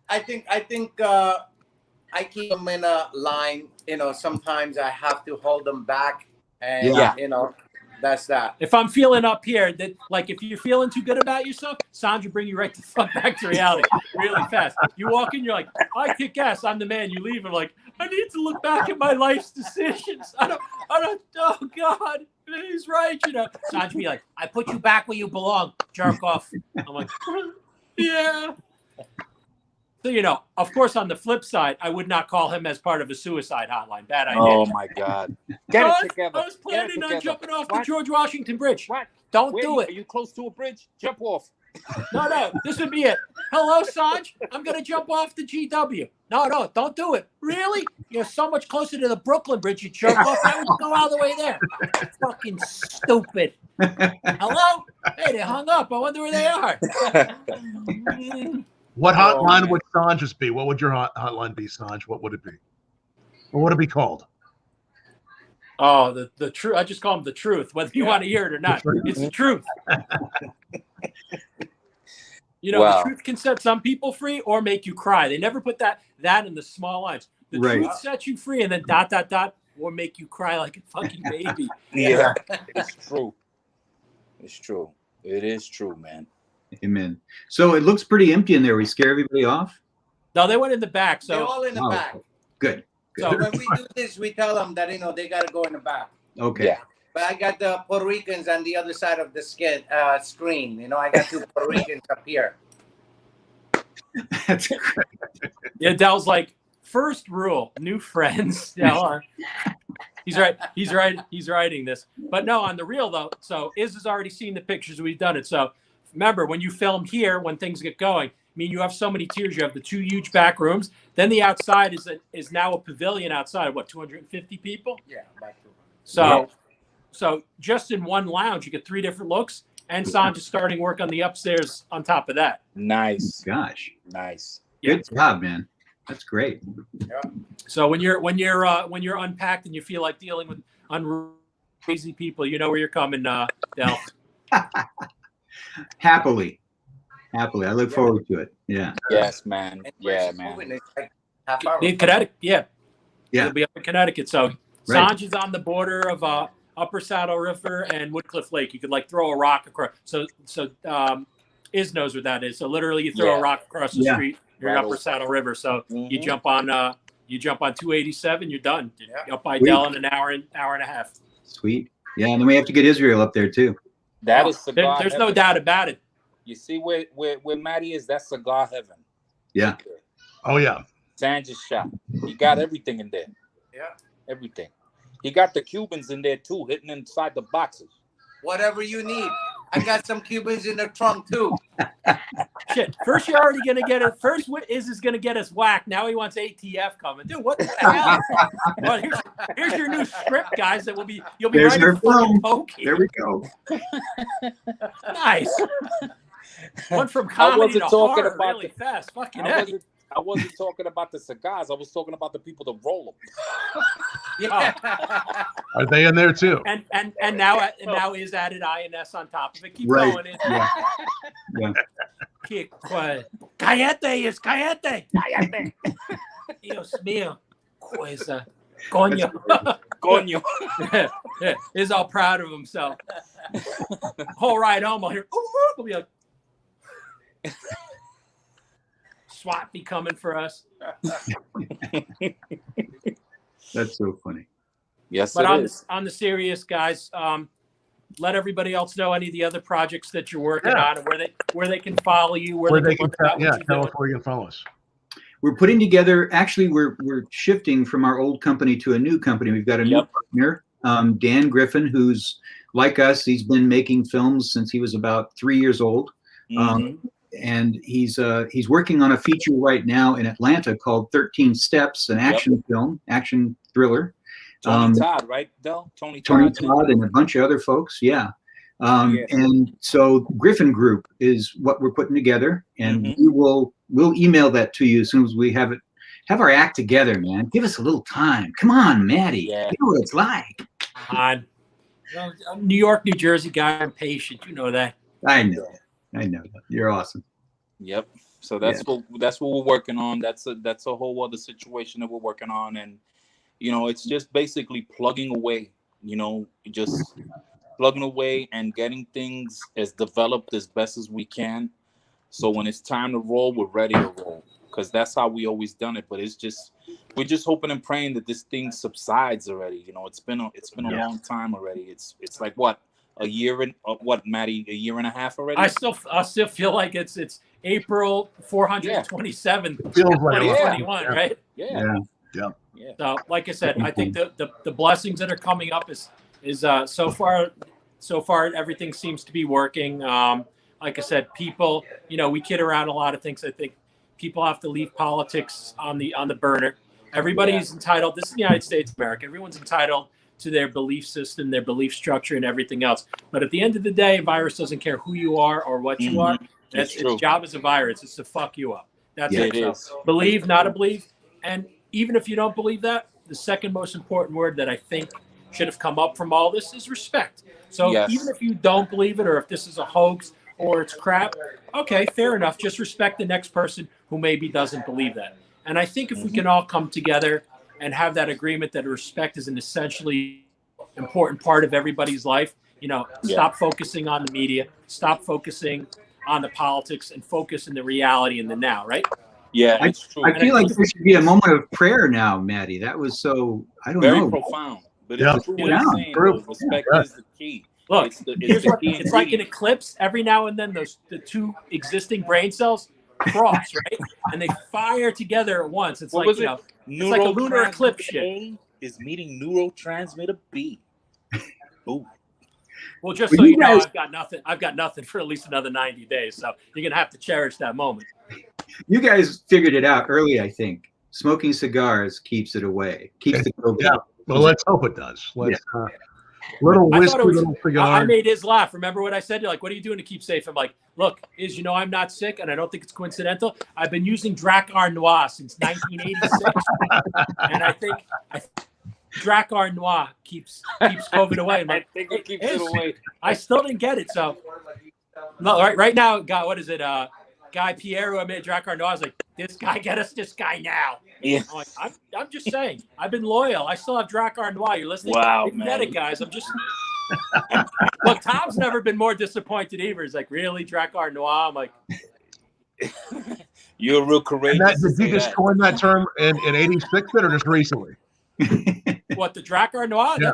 I think I keep them in a line. You know, sometimes I have to hold them back, and Yeah. you know, that's that. If I'm feeling up here, that like if you're feeling too good about yourself, Sandra bring you right the fuck back to reality really fast. You walk in, you're like, I kick ass, I'm the man. You leave, I'm like, I need to look back at my life's decisions. I don't, oh God, he's right, you know. Sandra be like, I put you back where you belong, jerk off. I'm like, yeah. So, you know, of course, on the flip side, I would not call him as part of a suicide hotline. Bad idea. Oh my God. Get it together. I was planning on jumping off the What? George Washington Bridge. What? Don't Where do Are it. you close to a bridge? Jump off. No, this would be it. Hello, Sanj. I'm going to jump off the GW. No, don't do it. Really? You're so much closer to the Brooklyn Bridge, you jerk off. Why would you go all the way there? Fucking stupid. Hello? Hey, they hung up. I wonder where they are. What hotline would Sanj's be? What would your hotline be, Sanj? What would it be? What would it be called? Oh, the truth. I just call them the truth, whether you want to hear it or not. It's the truth. You know, the truth can set some people free or make you cry. They never put that in the small lines. The truth sets you free, and then ... or make you cry like a fucking baby. Yeah, it's true. It's true. It is true, man. Amen. So it looks pretty empty in there. We scare everybody off? No, they went in the back. So they're all in the back. Good. So when we do this, we tell them that, you know, they got to go in the back. Okay. Yeah. But I got the Puerto Ricans on the other side of the screen. You know, I got 2 Puerto Ricans up here. That's great. yeah, Dell's like, first rule, new friends. Dell, he's right. He's writing this. But no, on the real though. So Iz has already seen the pictures. We've done it. So remember, when you film here, when things get going, I mean, you have so many tiers. You have the 2 huge back rooms. Then the outside is now a pavilion outside. What, 250 people? Yeah, about 200. So just in one lounge, you get 3 different looks. And Sanj is starting work on the upstairs on top of that. Nice. Gosh. Nice. Good job, man. That's great. Yeah. So when you're unpacked and you feel like dealing with crazy people, you know where you're coming, Del. Happily. I look forward to it. Yeah. Yes, man. And Yeah, it's man. moving, it's like half hour. In Connecticut, yeah. Yeah. It'll be up in Connecticut. So Right. Sanj is on the border of Upper Saddle River and Woodcliff Lake. You could like throw a rock across. So Iz knows what that is. So literally, you throw a rock across the street. You're in Upper Saddle River. So you jump on 287. You're done. You're up by Dell in an hour and a half. Sweet. Yeah, and then we have to get Israel up there too. That is cigar There's heaven. no doubt about it. You see where Matty is? That's cigar heaven. Yeah. Oh yeah. Sanj's shop. He got everything in there. Yeah. Everything. He got the Cubans in there too, hitting inside the boxes. Whatever you need. I got some Cubans in the trunk too. Shit. First, you're already gonna get it. First, Iz is gonna get us whacked. Now he wants ATF coming. Dude, what the hell? Well, here's your new script, guys. That you'll be There's writing our fucking film. Pokey. There we go. Nice. Went from comedy wasn't to talking horror about really the- fast. Fucking I heck. wasn't talking about the cigars. I was talking about the people that roll them. Yeah. Are they in there too? And now is added INS on top of it. Keep Right. going. Yeah. Yeah. Keep quiet. Cállate. Dios mío. Pues, coño. Coño. Is all proud of himself. Whole ride home, I'll hear, we'll be like, SWAT be coming for us. That's so funny. Yes, But it is. on the serious, guys, let everybody else know any of the other projects that you're working on and where they can follow you, where they can look at what you're tell doing. us where you can follow us. We're putting together, actually, we're shifting from our old company to a new company. We've got a new partner, Dan Griffin, who's like us. He's been making films since he was about 3 years old. And he's working on a feature right now in Atlanta called 13 Steps, an action film, action thriller. Tony Todd, right, Del? Tony Todd and a bunch of other folks, yeah. And so Griffin Group is what we're putting together, and we'll email that to you as soon as we have our act together, man. Give us a little time. Come on, Maddie. Yeah. You know what it's like. I'm New York, New Jersey guy. I'm patient. You know that. I know. You're awesome. Yep. So that's what we're working on. That's a whole other situation that we're working on, and it's just basically plugging away. Just plugging away and getting things as developed as best as we can. So when it's time to roll, we're ready to roll, because that's how we always done it. But we're just hoping and praying that this thing subsides already. It's been a long time already. It's like what, a year and Maddie, a year and a half already. I still feel like it's April 427th, Feels like 2021, right? Yeah. So, like I said, I think the blessings that are coming up is so far everything seems to be working. Like I said, people, we kid around a lot of things. I think people have to leave politics on the burner. Everybody's entitled. This is the United States of America. Everyone's entitled to their belief system, their belief structure, and everything else. But at the end of the day, a virus doesn't care who you are or what you are. Its job as a virus is to fuck you up. That's it. So believe, not to believe. And even if you don't believe that, the second most important word that I think should have come up from all this is respect. So even if you don't believe it, or if this is a hoax or it's crap, okay, fair enough. Just respect the next person who maybe doesn't believe that. And I think if we can all come together and have that agreement that respect is an essentially important part of everybody's life, stop focusing on the media, stop focusing on the politics, and focus in the reality in the now, right? Yeah, it's true. I feel like there should be a moment of prayer now, Maddie. That was so, I don't know. Very profound. But it's true what you're saying. Respect is the key. Look, it's like an eclipse. Every now and then, the two existing brain cells cross, right? And they fire together at once. It's like, it's like a lunar eclipse shit. A is meeting neurotransmitter B. Ooh. Well, just so you know, I've got nothing for at least another 90 days. So you're going to have to cherish that moment. You guys figured it out early, I think. Smoking cigars keeps it away. Keeps the COVID. Yeah. Well, let's hope it does. Let's little whiskey, little cigar. I made his laugh. Remember what I said? You're like, what are you doing to keep safe? I'm like, look, I'm not sick, and I don't think it's coincidental. I've been using Dracar Noir since 1986, and I think Dracar Noir keeps COVID away. I'm like, I think it keeps it away. I still didn't get it. So, no, right now, God, what is it? Guy Pierre, who I made Dracar Noir, I was like, this guy, get us this guy now. Yeah. I'm like, I'm just saying, I've been loyal. I still have Dracar Noir. You're listening? Wow, man. Get it, guys. I'm just look. Tom's never been more disappointed either. He's like, really, Dracar Noir? I'm like, you're real courageous. Did you just coin that term in '86 or just recently? What, the Dracar Noir? Yeah.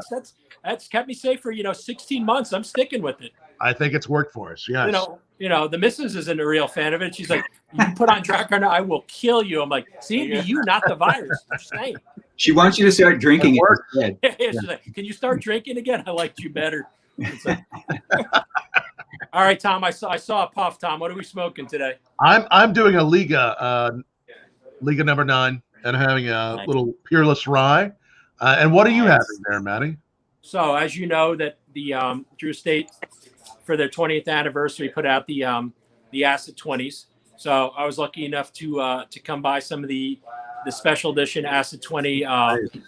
That's kept me safe for 16 months. I'm sticking with it. I think it's worked for us. Yes. The missus isn't a real fan of it. She's like, you put on Dracar Noir, I will kill you. I'm like, see, it'd be you, not the virus. I'm saying. She wants you to start drinking it. She's like, can you start drinking again? I liked you better. Like, all right, Tom. I saw a puff. Tom, what are we smoking today? I'm doing a Liga number 9, and having a little Peerless Rye. And what are you having there, Maddie? So, as you know, that the Drew Estate, for their 20th anniversary, put out the Acid 20s. So I was lucky enough to come by some of the special edition Acid 20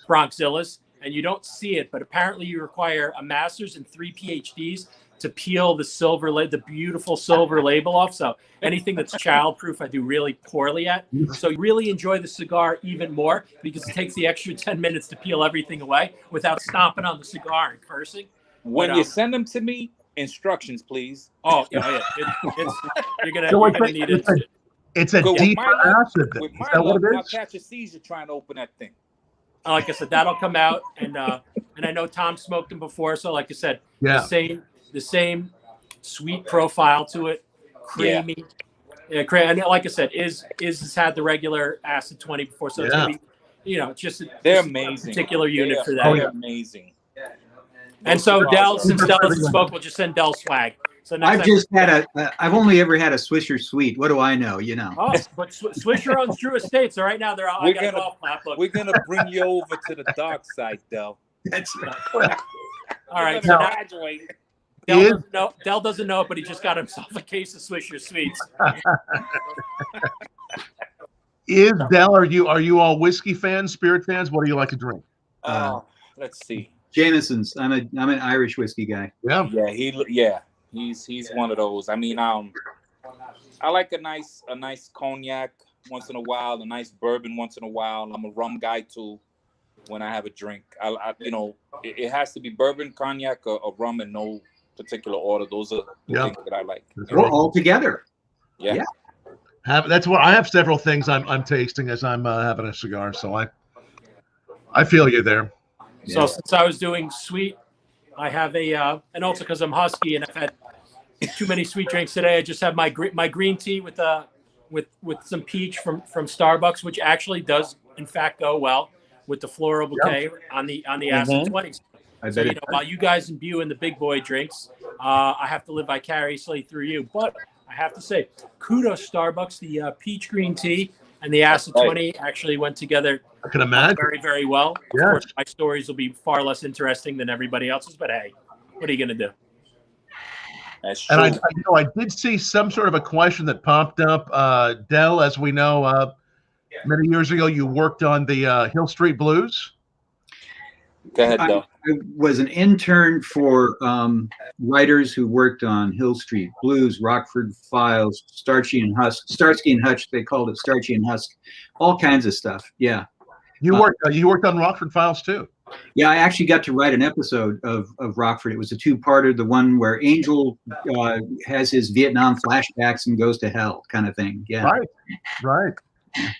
Bronxillas, and you don't see it, but apparently you require a master's and 3 PhDs to peel the beautiful silver label off. So anything that's childproof, I do really poorly at. So you really enjoy the cigar even more because it takes the extra 10 minutes to peel everything away without stomping on the cigar and cursing. When you send them to me, instructions, please. Oh, yeah. You're gonna need it. It's a deep acid. With my luck, I'll catch a seizure trying to open that thing. Like I said, that'll come out, and I know Tom smoked them before, so like I said, the same sweet profile to it, creamy. Yeah, and like I said, is has had the regular Acid 20 before, so it's gonna be, it's just they're amazing. Particular unit for that. They're amazing. And so since Dell doesn't smoke, we'll just send Dell swag. So I've only ever had a Swisher Sweet. What do I know? Oh, but Swisher owns Drew Estate, so right now they're all. We're gonna bring you over to the dark side, Dell. That's right. All right. Dell doesn't know it, but he just got himself a case of Swisher Sweets. Dell? Are you all whiskey fans, spirit fans? What do you like to drink? Let's see. Jameson's. I'm an Irish whiskey guy. Yeah. He He's one of those. I mean, I like a nice cognac once in a while, a nice bourbon once in a while. I'm a rum guy too. When I have a drink, it has to be bourbon, cognac, or rum in no particular order. Those are the things that I like. Well, all together. Yeah. That's what I have. Several things I'm tasting as I'm having a cigar. So I feel you there. So since I was doing sweet, I have and also because I'm husky and I've had too many sweet drinks today, I just have my green tea with some peach from Starbucks, which actually does in fact go well with the floral bouquet on the acid 20s. So while you guys imbue in the big boy drinks, I have to live vicariously through you. But I have to say, kudos Starbucks. The peach green tea and the acid 20 actually went together. I can imagine very, very well. Of course, my stories will be far less interesting than everybody else's. But hey, what are you going to do? That's true. And I did see some sort of a question that popped up. Del, as we know, many years ago, you worked on the Hill Street Blues. Go ahead, Del. I was an intern for writers who worked on Hill Street Blues, Rockford Files, Starsky and Hutch. They called it Starsky and Hutch, all kinds of stuff. Yeah. You worked on Rockford Files too. Yeah, I actually got to write an episode of Rockford. It was a two-parter, the one where Angel has his Vietnam flashbacks and goes to hell, kind of thing. Yeah. Right.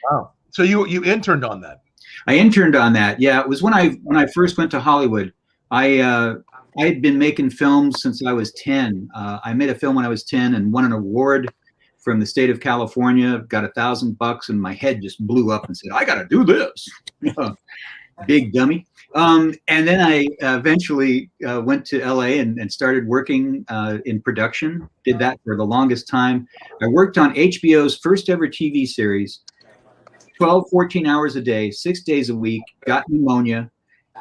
Wow. So you interned on that. I interned on that. Yeah, it was when I first went to Hollywood. I had been making films since I was 10. I made a film when I was 10 and won an award from the state of California. Got $1,000 and my head just blew up and said, "I got to do this." Big dummy. And then I eventually went to LA and started working in production. Did that for the longest time. I worked on HBO's first ever TV series. 12, 14 hours a day, 6 days a week, got pneumonia.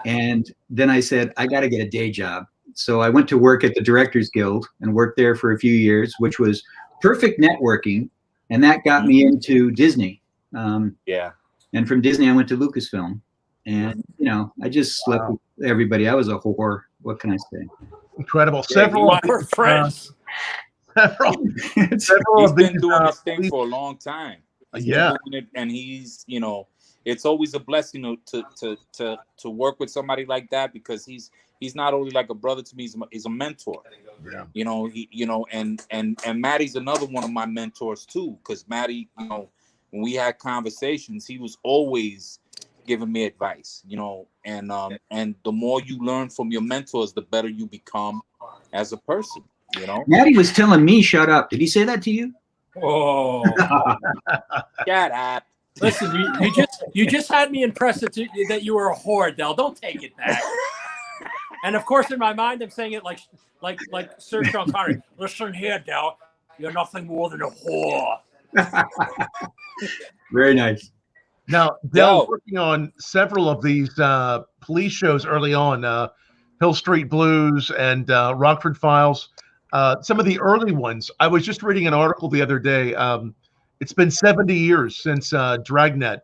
And then I said, I got to get a day job. So I went to work at the Directors Guild and worked there for a few years, which was perfect networking. And that got me into Disney. And from Disney, I went to Lucasfilm. And, I just slept with everybody. I was a whore. What can I say? Incredible. Several friends. He's been doing this thing for a long time. And he's, it's always a blessing to work with somebody like that, because he's not only like a brother to me, he's a mentor. And Maddie's another one of my mentors too, because Maddie, when we had conversations, he was always giving me advice, and the more you learn from your mentors, the better you become as a person. Maddie was telling me, shut up. Did he say that to you? Oh, shut up. Listen, you just had me impressed that you were a whore, Del. Don't take it back. And of course, in my mind, I'm saying it like Sir Sean Connery. Listen here, Del. You're nothing more than a whore. Very nice. Now, Del, working on several of these police shows early on, Hill Street Blues and Rockford Files. Some of the early ones, I was just reading an article the other day. It's been 70 years since Dragnet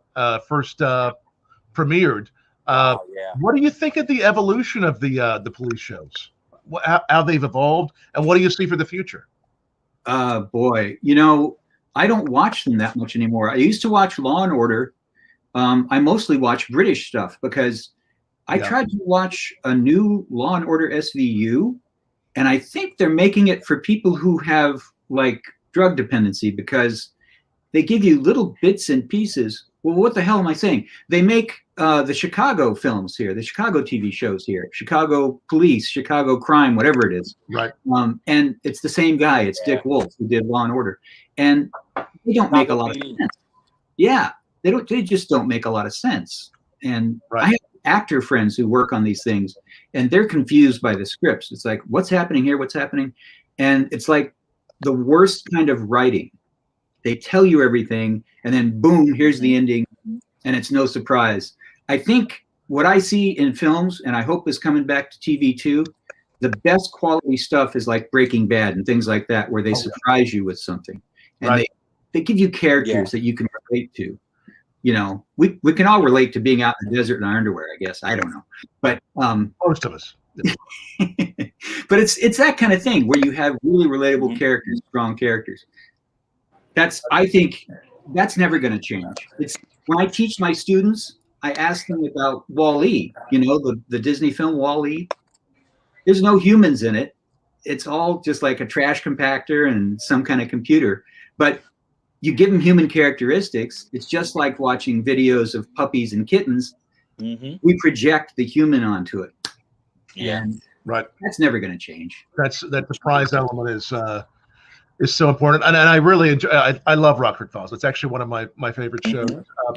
first premiered. What do you think of the evolution of the police shows? How they've evolved, and what do you see for the future? Boy, I don't watch them that much anymore. I used to watch Law and Order. I mostly watch British stuff because I tried to watch a new Law and Order SVU. And I think they're making it for people who have like drug dependency, because they give you little bits and pieces. Well, what the hell am I saying? They make the Chicago films here, the Chicago TV shows here, Chicago Police, Chicago Crime, whatever it is. Right. And it's the same guy. It's Dick Wolf who did Law and Order. And they don't make a lot of sense. Yeah. They just don't make a lot of sense. And I have actor friends who work on these things, and they're confused by the scripts. It's like, what's happening here? What's happening? And it's like the worst kind of writing. They tell you everything, and then boom, here's the ending, and it's no surprise. I think what I see in films, and I hope is coming back to TV too, the best quality stuff is like Breaking Bad and things like that, where they surprise you with something. And they give you characters that you can relate to. We can all relate to being out in the desert in our underwear, I guess. I don't know. But most of us. But it's that kind of thing where you have really relatable characters, strong characters. I think that's never going to change. It's when I teach my students, I ask them about Wall-E, the Disney film Wall-E. There's no humans in it. It's all just like a trash compactor and some kind of computer. But you give them human characteristics. It's just like watching videos of puppies and kittens. We project the human onto it. And right. That's never going to change. That the prize element is so important, and I really enjoy. I love Rockford Falls. It's actually one of my favorite shows.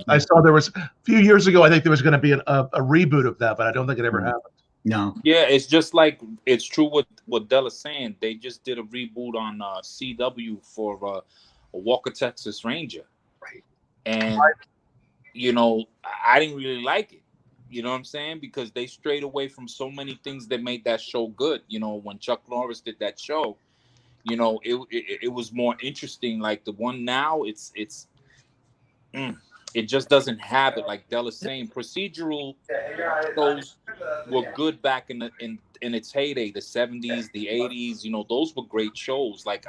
I saw there was a few years ago. I think there was going to be a reboot of that, but I don't think it ever happened. No. Yeah, it's just like it's true what Della's saying. They just did a reboot on CW for a Walker Texas Ranger, right? And I didn't really like it. You know what I'm saying? Because they strayed away from so many things that made that show good. When Chuck Norris did that show, it was more interesting. Like the one now, it just doesn't have it. Like Della's saying, procedural shows were good back in its heyday, the 70s, the 80s. Those were great shows. Like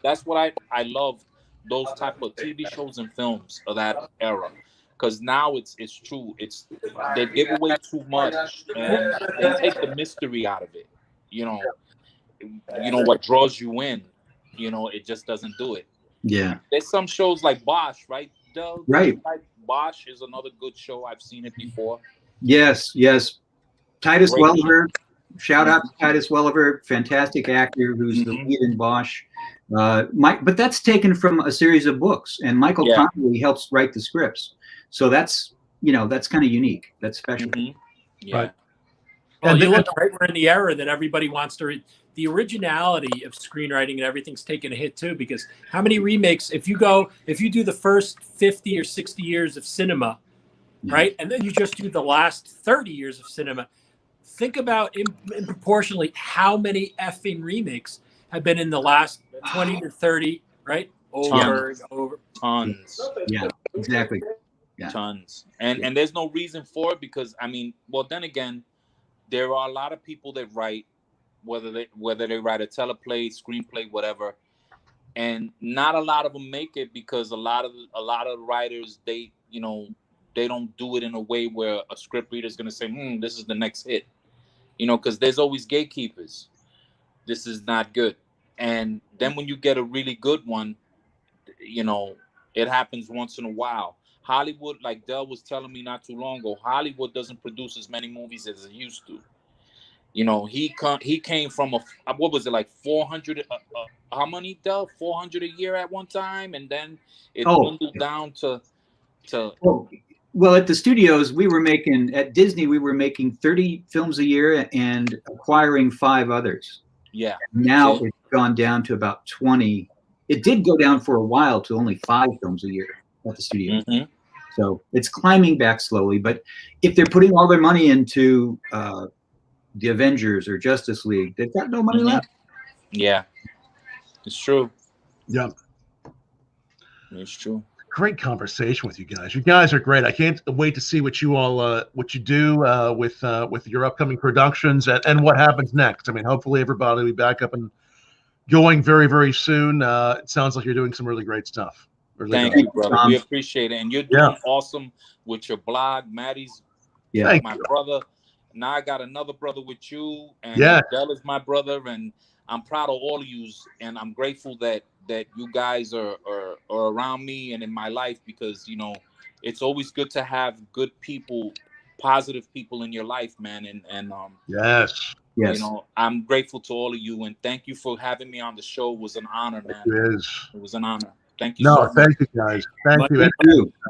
that's what I love, those type of TV shows and films of that era. Because now it's true. They give away too much and they take the mystery out of it. What draws you in. It just doesn't do it. Yeah. There's some shows like Bosch, right? Right. Bosch is another good show. I've seen it before. Yes. Titus Welliver. Shout out to Titus Welliver, fantastic actor who's the lead in Bosch. But that's taken from a series of books, and Michael Connelly helps write the scripts. So that's kind of unique. That's special. Yeah. Right. Well, you look right. We're in the era that everybody wants to read. The originality of screenwriting and everything's taken a hit too, because how many remakes? If you do the first 50 or 60 years of cinema, right, and then you just do the last 30 years of cinema, think about in proportionally how many effing remakes have been in the last 20 to 30, right? Over and over. Tons. Yeah, exactly. Yeah. Tons. And there's no reason for it because then again, there are a lot of people that write, whether they write a teleplay, screenplay, whatever, and not a lot of them make it because a lot of writers they don't do it in a way where a script reader is going to say, this is the next hit, because there's always gatekeepers. This is not good. And then when you get a really good one, it happens once in a while. Hollywood, like Del was telling me not too long ago, Hollywood doesn't produce as many movies as it used to. He came from what was it, like 400? How many, Del? 400 a year at one time, and then it dwindled down to. Well, at the studios, at Disney, we were making 30 films a year and acquiring 5 others. Yeah. Now it's gone down to about 20. It did go down for a while to only 5 films a year at the studio. So it's climbing back slowly. But if they're putting all their money into the Avengers or Justice League, they've got no money left. Yeah, it's true. Yeah, it's true. Great conversation with you guys. You guys are great. I can't wait to see what you all what you do with your upcoming productions and what happens next. I mean, hopefully everybody will be back up and going very, very soon. It sounds like you're doing some really great stuff. Thank you, brother. We appreciate it, and you're doing awesome with your blog. Maddie's my brother. Now I got another brother with you, and Del is my brother, and I'm proud of all of you, and I'm grateful that you guys are around me and in my life because it's always good to have good people, positive people in your life, man. And yes. I'm grateful to all of you, and thank you for having me on the show. It was an honor, man. It was an honor. Thank you. Thank you, guys. Thank you.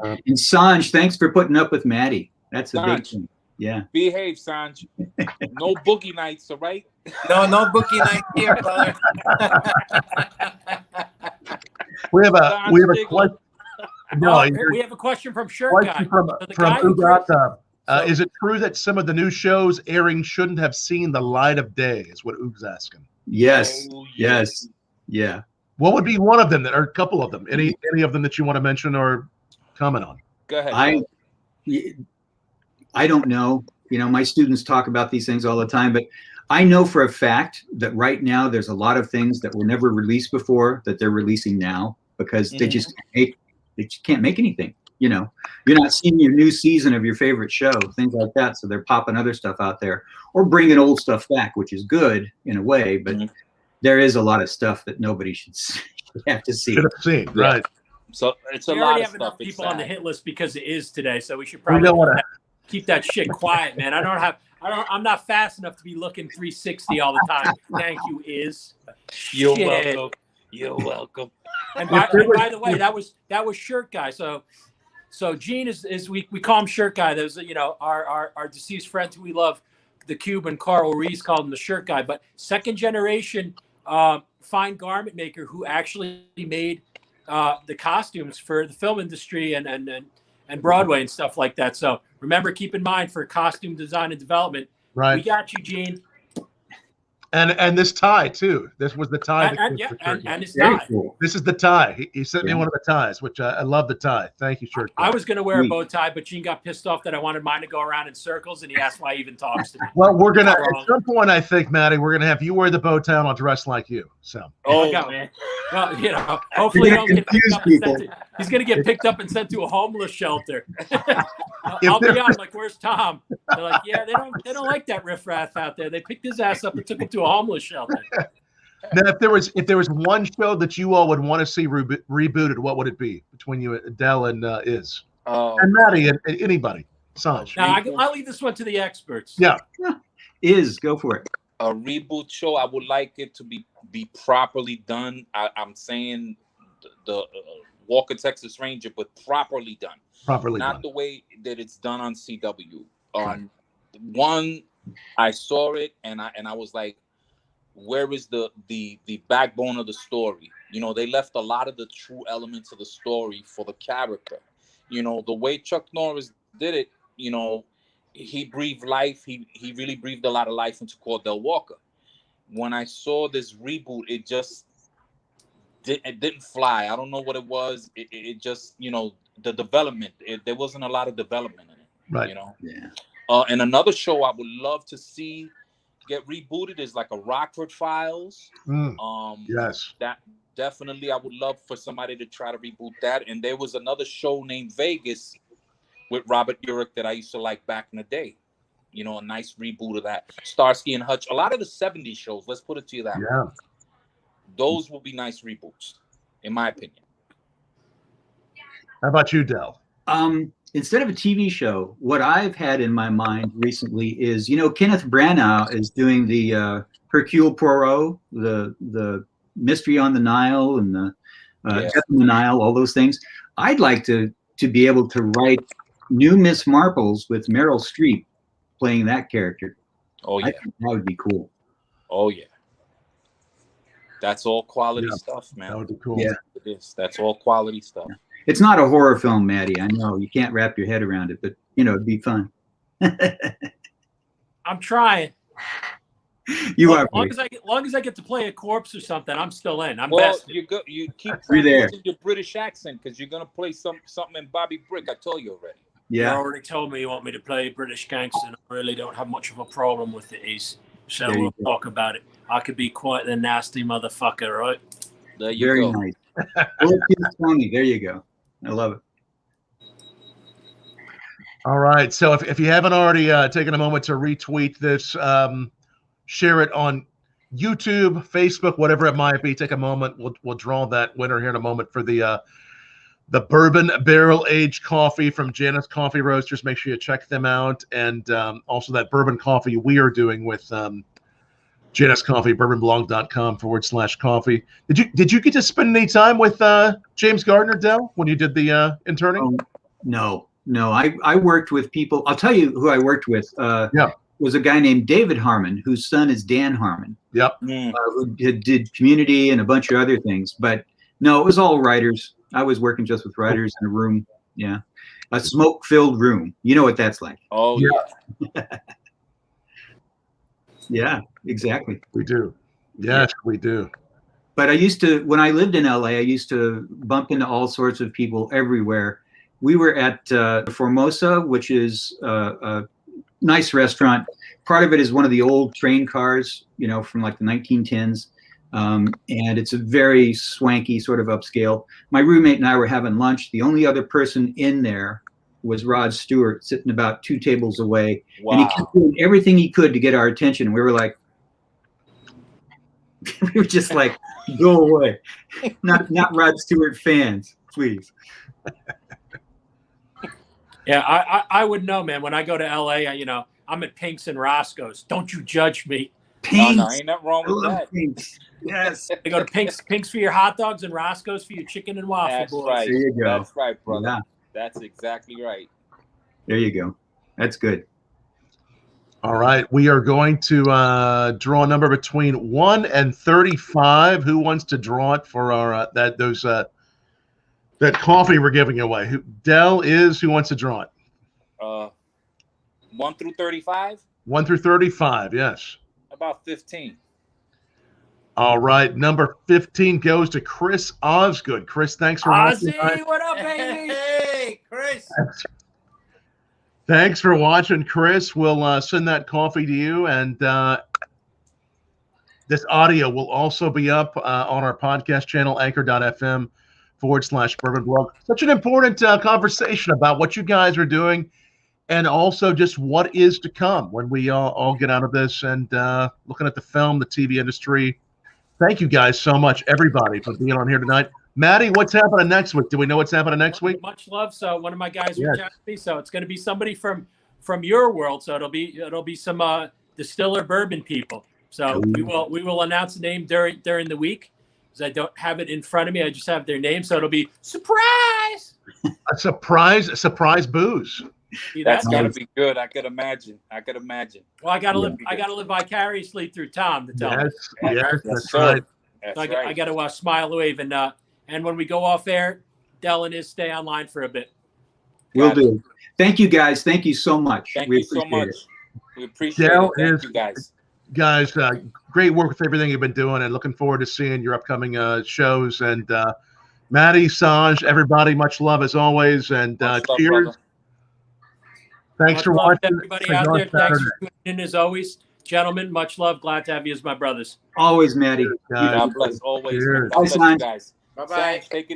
And Sanj, thanks for putting up with Maddie. That's a big thing. Yeah. Behave, Sanj. No boogie nights, all right? No boogie nights here, brother. we have a question. We have a question from Shirt Guy. From Ugata. Is it true that some of the new shows airing shouldn't have seen the light of day? Is what Oog's asking. Yes. Yes. Yeah. What would be one of them, or a couple of them? Any of them that you want to mention or comment on? Go ahead. I don't know. You know, my students talk about these things all the time, but I know for a fact that right now there's a lot of things that were never released before that they're releasing now because they just can't make anything. You know, you're not seeing your new season of your favorite show, things like that. So they're popping other stuff out there or bringing old stuff back, which is good in a way. But there is a lot of stuff that nobody should have to see. Should have seen, right? So it's a We lot already of have stuff. enough people on the hit list because it is today, so we should We probably don't want to. keep that shit quiet, man. I'm not fast enough to be looking 360 all the time. Thank you, You're Shit. welcome. You're welcome. And by the way, that was Shirt Guy. So Gene is we call him Shirt Guy. There's our deceased friend who we love, the Cuban Carl Reese, called him the Shirt Guy. But second generation fine garment maker who actually made the costumes for the film industry and Broadway and stuff like that. So remember, keep in mind for costume design and development, Right. we got you, Gene. And this tie too. This was the tie. And his Very tie. cool. This is the tie. He sent me one of the ties, which I love the tie. Thank you, Shirt Guy. I was going to wear a bow tie, but Gene got pissed off that I wanted mine to go around in circles, and he asked why he even talks to me. Well, we're gonna Not wrong. at some point, I think, Maddie, we're gonna have you wear the bow tie and I'll dress like you. So Oh, man. Well, hopefully You're gonna confuse people. He's going to get picked up and sent to a homeless shelter. I'll be on like, where's Tom? They're like, yeah, they don't like that riffraff out there. They picked his ass up and took him to a homeless shelter. now, if there was one show that you all would want to see rebooted, what would it be between you, Adele, and Iz, and Maddie, and anybody? Sanj. Now, I'll leave this one to the experts. Yeah. Iz, go for it. a reboot show. I would like it to be properly done. I'm saying the Walker Texas Ranger, but properly done. Properly Not done. the way that it's done on CW. One, I saw it and I was like, where is the backbone of the story? You know, they left a lot of the true elements of the story for the character. You know, the way Chuck Norris did it, you know, he breathed life. He really breathed a lot of life into Cordell Walker. When I saw this reboot, it didn't fly. I don't know what it was. It just, you know, the development. There wasn't a lot of development in it. Right. You know. Yeah. And another show I would love to see get rebooted is like a Rockford Files. Yes. That definitely I would love for somebody to try to reboot that. And there was another show named Vegas with Robert Urich that I used to like back in the day. You know, a nice reboot of that. Starsky and Hutch. A lot of the 70s shows, let's put it to you that way. Yeah. Those will be nice reboots, in my opinion. How about you, Del? Instead of a TV show, what I've had in my mind recently is, you know, Kenneth Branagh is doing the Hercule Poirot, the Mystery on the Nile, and the Death on the Nile, all those things. I'd like to be able to write new Miss Marples with Meryl Streep playing that character. Oh yeah, I think that would be cool. Oh yeah, that's all quality stuff, man. That would be cool. Yeah, it is. That's all quality stuff. Yeah. It's not a horror film, Maddie. I know you can't wrap your head around it, but you know it'd be fun. I'm trying. You are. Long as I get to play a corpse or something, I'm still in. I'm well, best. you keep You're there. practicing your British accent because you're gonna play something in Bobby Brick. I told you already. Yeah. You already told me you want me to play British gangster, and I really don't have much of a problem with it, Ace. So we'll talk about it. I could be quite the nasty motherfucker, right? There you Very go. nice. Well, Tony, there you go. I love it. All right. So if you haven't already taken a moment to retweet this, share it on YouTube, Facebook, whatever it might be. Take a moment. We'll draw that winner here in a moment for the bourbon barrel aged coffee from Janus Coffee Roasters. Make sure you check them out, and also that bourbon coffee we are doing with Janus Coffee, bourbonblog.com/coffee. Did you get to spend any time with James Gardner, Del, when you did the interning? No. I worked with people. I'll tell you who I worked with. Was a guy named David Harmon, whose son is Dan Harmon. Yep. Who did Community and a bunch of other things. But no, it was all writers. I was working just with writers in a room. Yeah. A smoke-filled room. You know what that's like. Oh, yeah. Yeah, exactly. We do. Yes, we do. But when I lived in LA, I used to bump into all sorts of people everywhere. We were at Formosa, which is, nice restaurant. Part of it is one of the old train cars, from like the 1910s. And it's a very swanky sort of upscale. My roommate and I were having lunch. The only other person in there was Rod Stewart, sitting about 2 tables away. Wow. And he kept doing everything he could to get our attention. We were like, we were just like, go away. Not Rod Stewart fans, please. Yeah, I would know, man. When I go to LA, I'm at Pink's and Roscoe's. Don't you judge me. Pink's. No, ain't nothing wrong with that. Pink's. Yes. I go to Pink's for your hot dogs and Roscoe's for your chicken and waffle That's boys. right. There you go. That's right, brother. Yeah. That's exactly right. There you go. That's good. All right, we are going to draw a number between 1 and 35. Who wants to draw it for our that coffee we're giving away? Dell is who wants to draw it? 1 through 35. 1 through 35. Yes. About 15. All right, number 15 goes to Chris Osgood. Chris, thanks for watching. Ozzy, what up, baby? Hey, Chris. Thanks for watching, Chris. We'll send that coffee to you, and this audio will also be up on our podcast channel, anchor.fm/Bourbon Blog. Such an important conversation about what you guys are doing, and also just what is to come when we all get out of this, and looking at the film, the TV industry. Thank you guys so much, everybody, for being on here tonight. Maddie, what's happening next week? Do we know what's happening next week? Much love. So one of my guys reached out to me. So it's going to be somebody from your world. So it'll be some distiller bourbon people. So we will announce the name during the week, because I don't have it in front of me. I just have their name. So it'll be surprise. A surprise booze. See, That's gotta be good. I could imagine. Well, I gotta live vicariously through Tom to tell me. Yes, that's right. That's So right. I got to smile wave, and when we go off air, Dell and Iz stay online for a bit. Will do. Thank you, guys. Thank you so much. Thank We you so appreciate much. it. We appreciate Dell it. Thank is- you, guys. Guys, great work with everything you've been doing, and looking forward to seeing your upcoming shows. And Maddie, Sanj, everybody, much love as always, and Much love, cheers. brother. Thanks Much for love to watching. everybody Cigar out there. Thanks Saturday. for tuning in as always, gentlemen. Much love. Glad to have you as my brothers. Always, Maddie. Guys. God bless always. Cheers. God bless you Bye, Sanj. guys. Bye-bye. Sanj, take it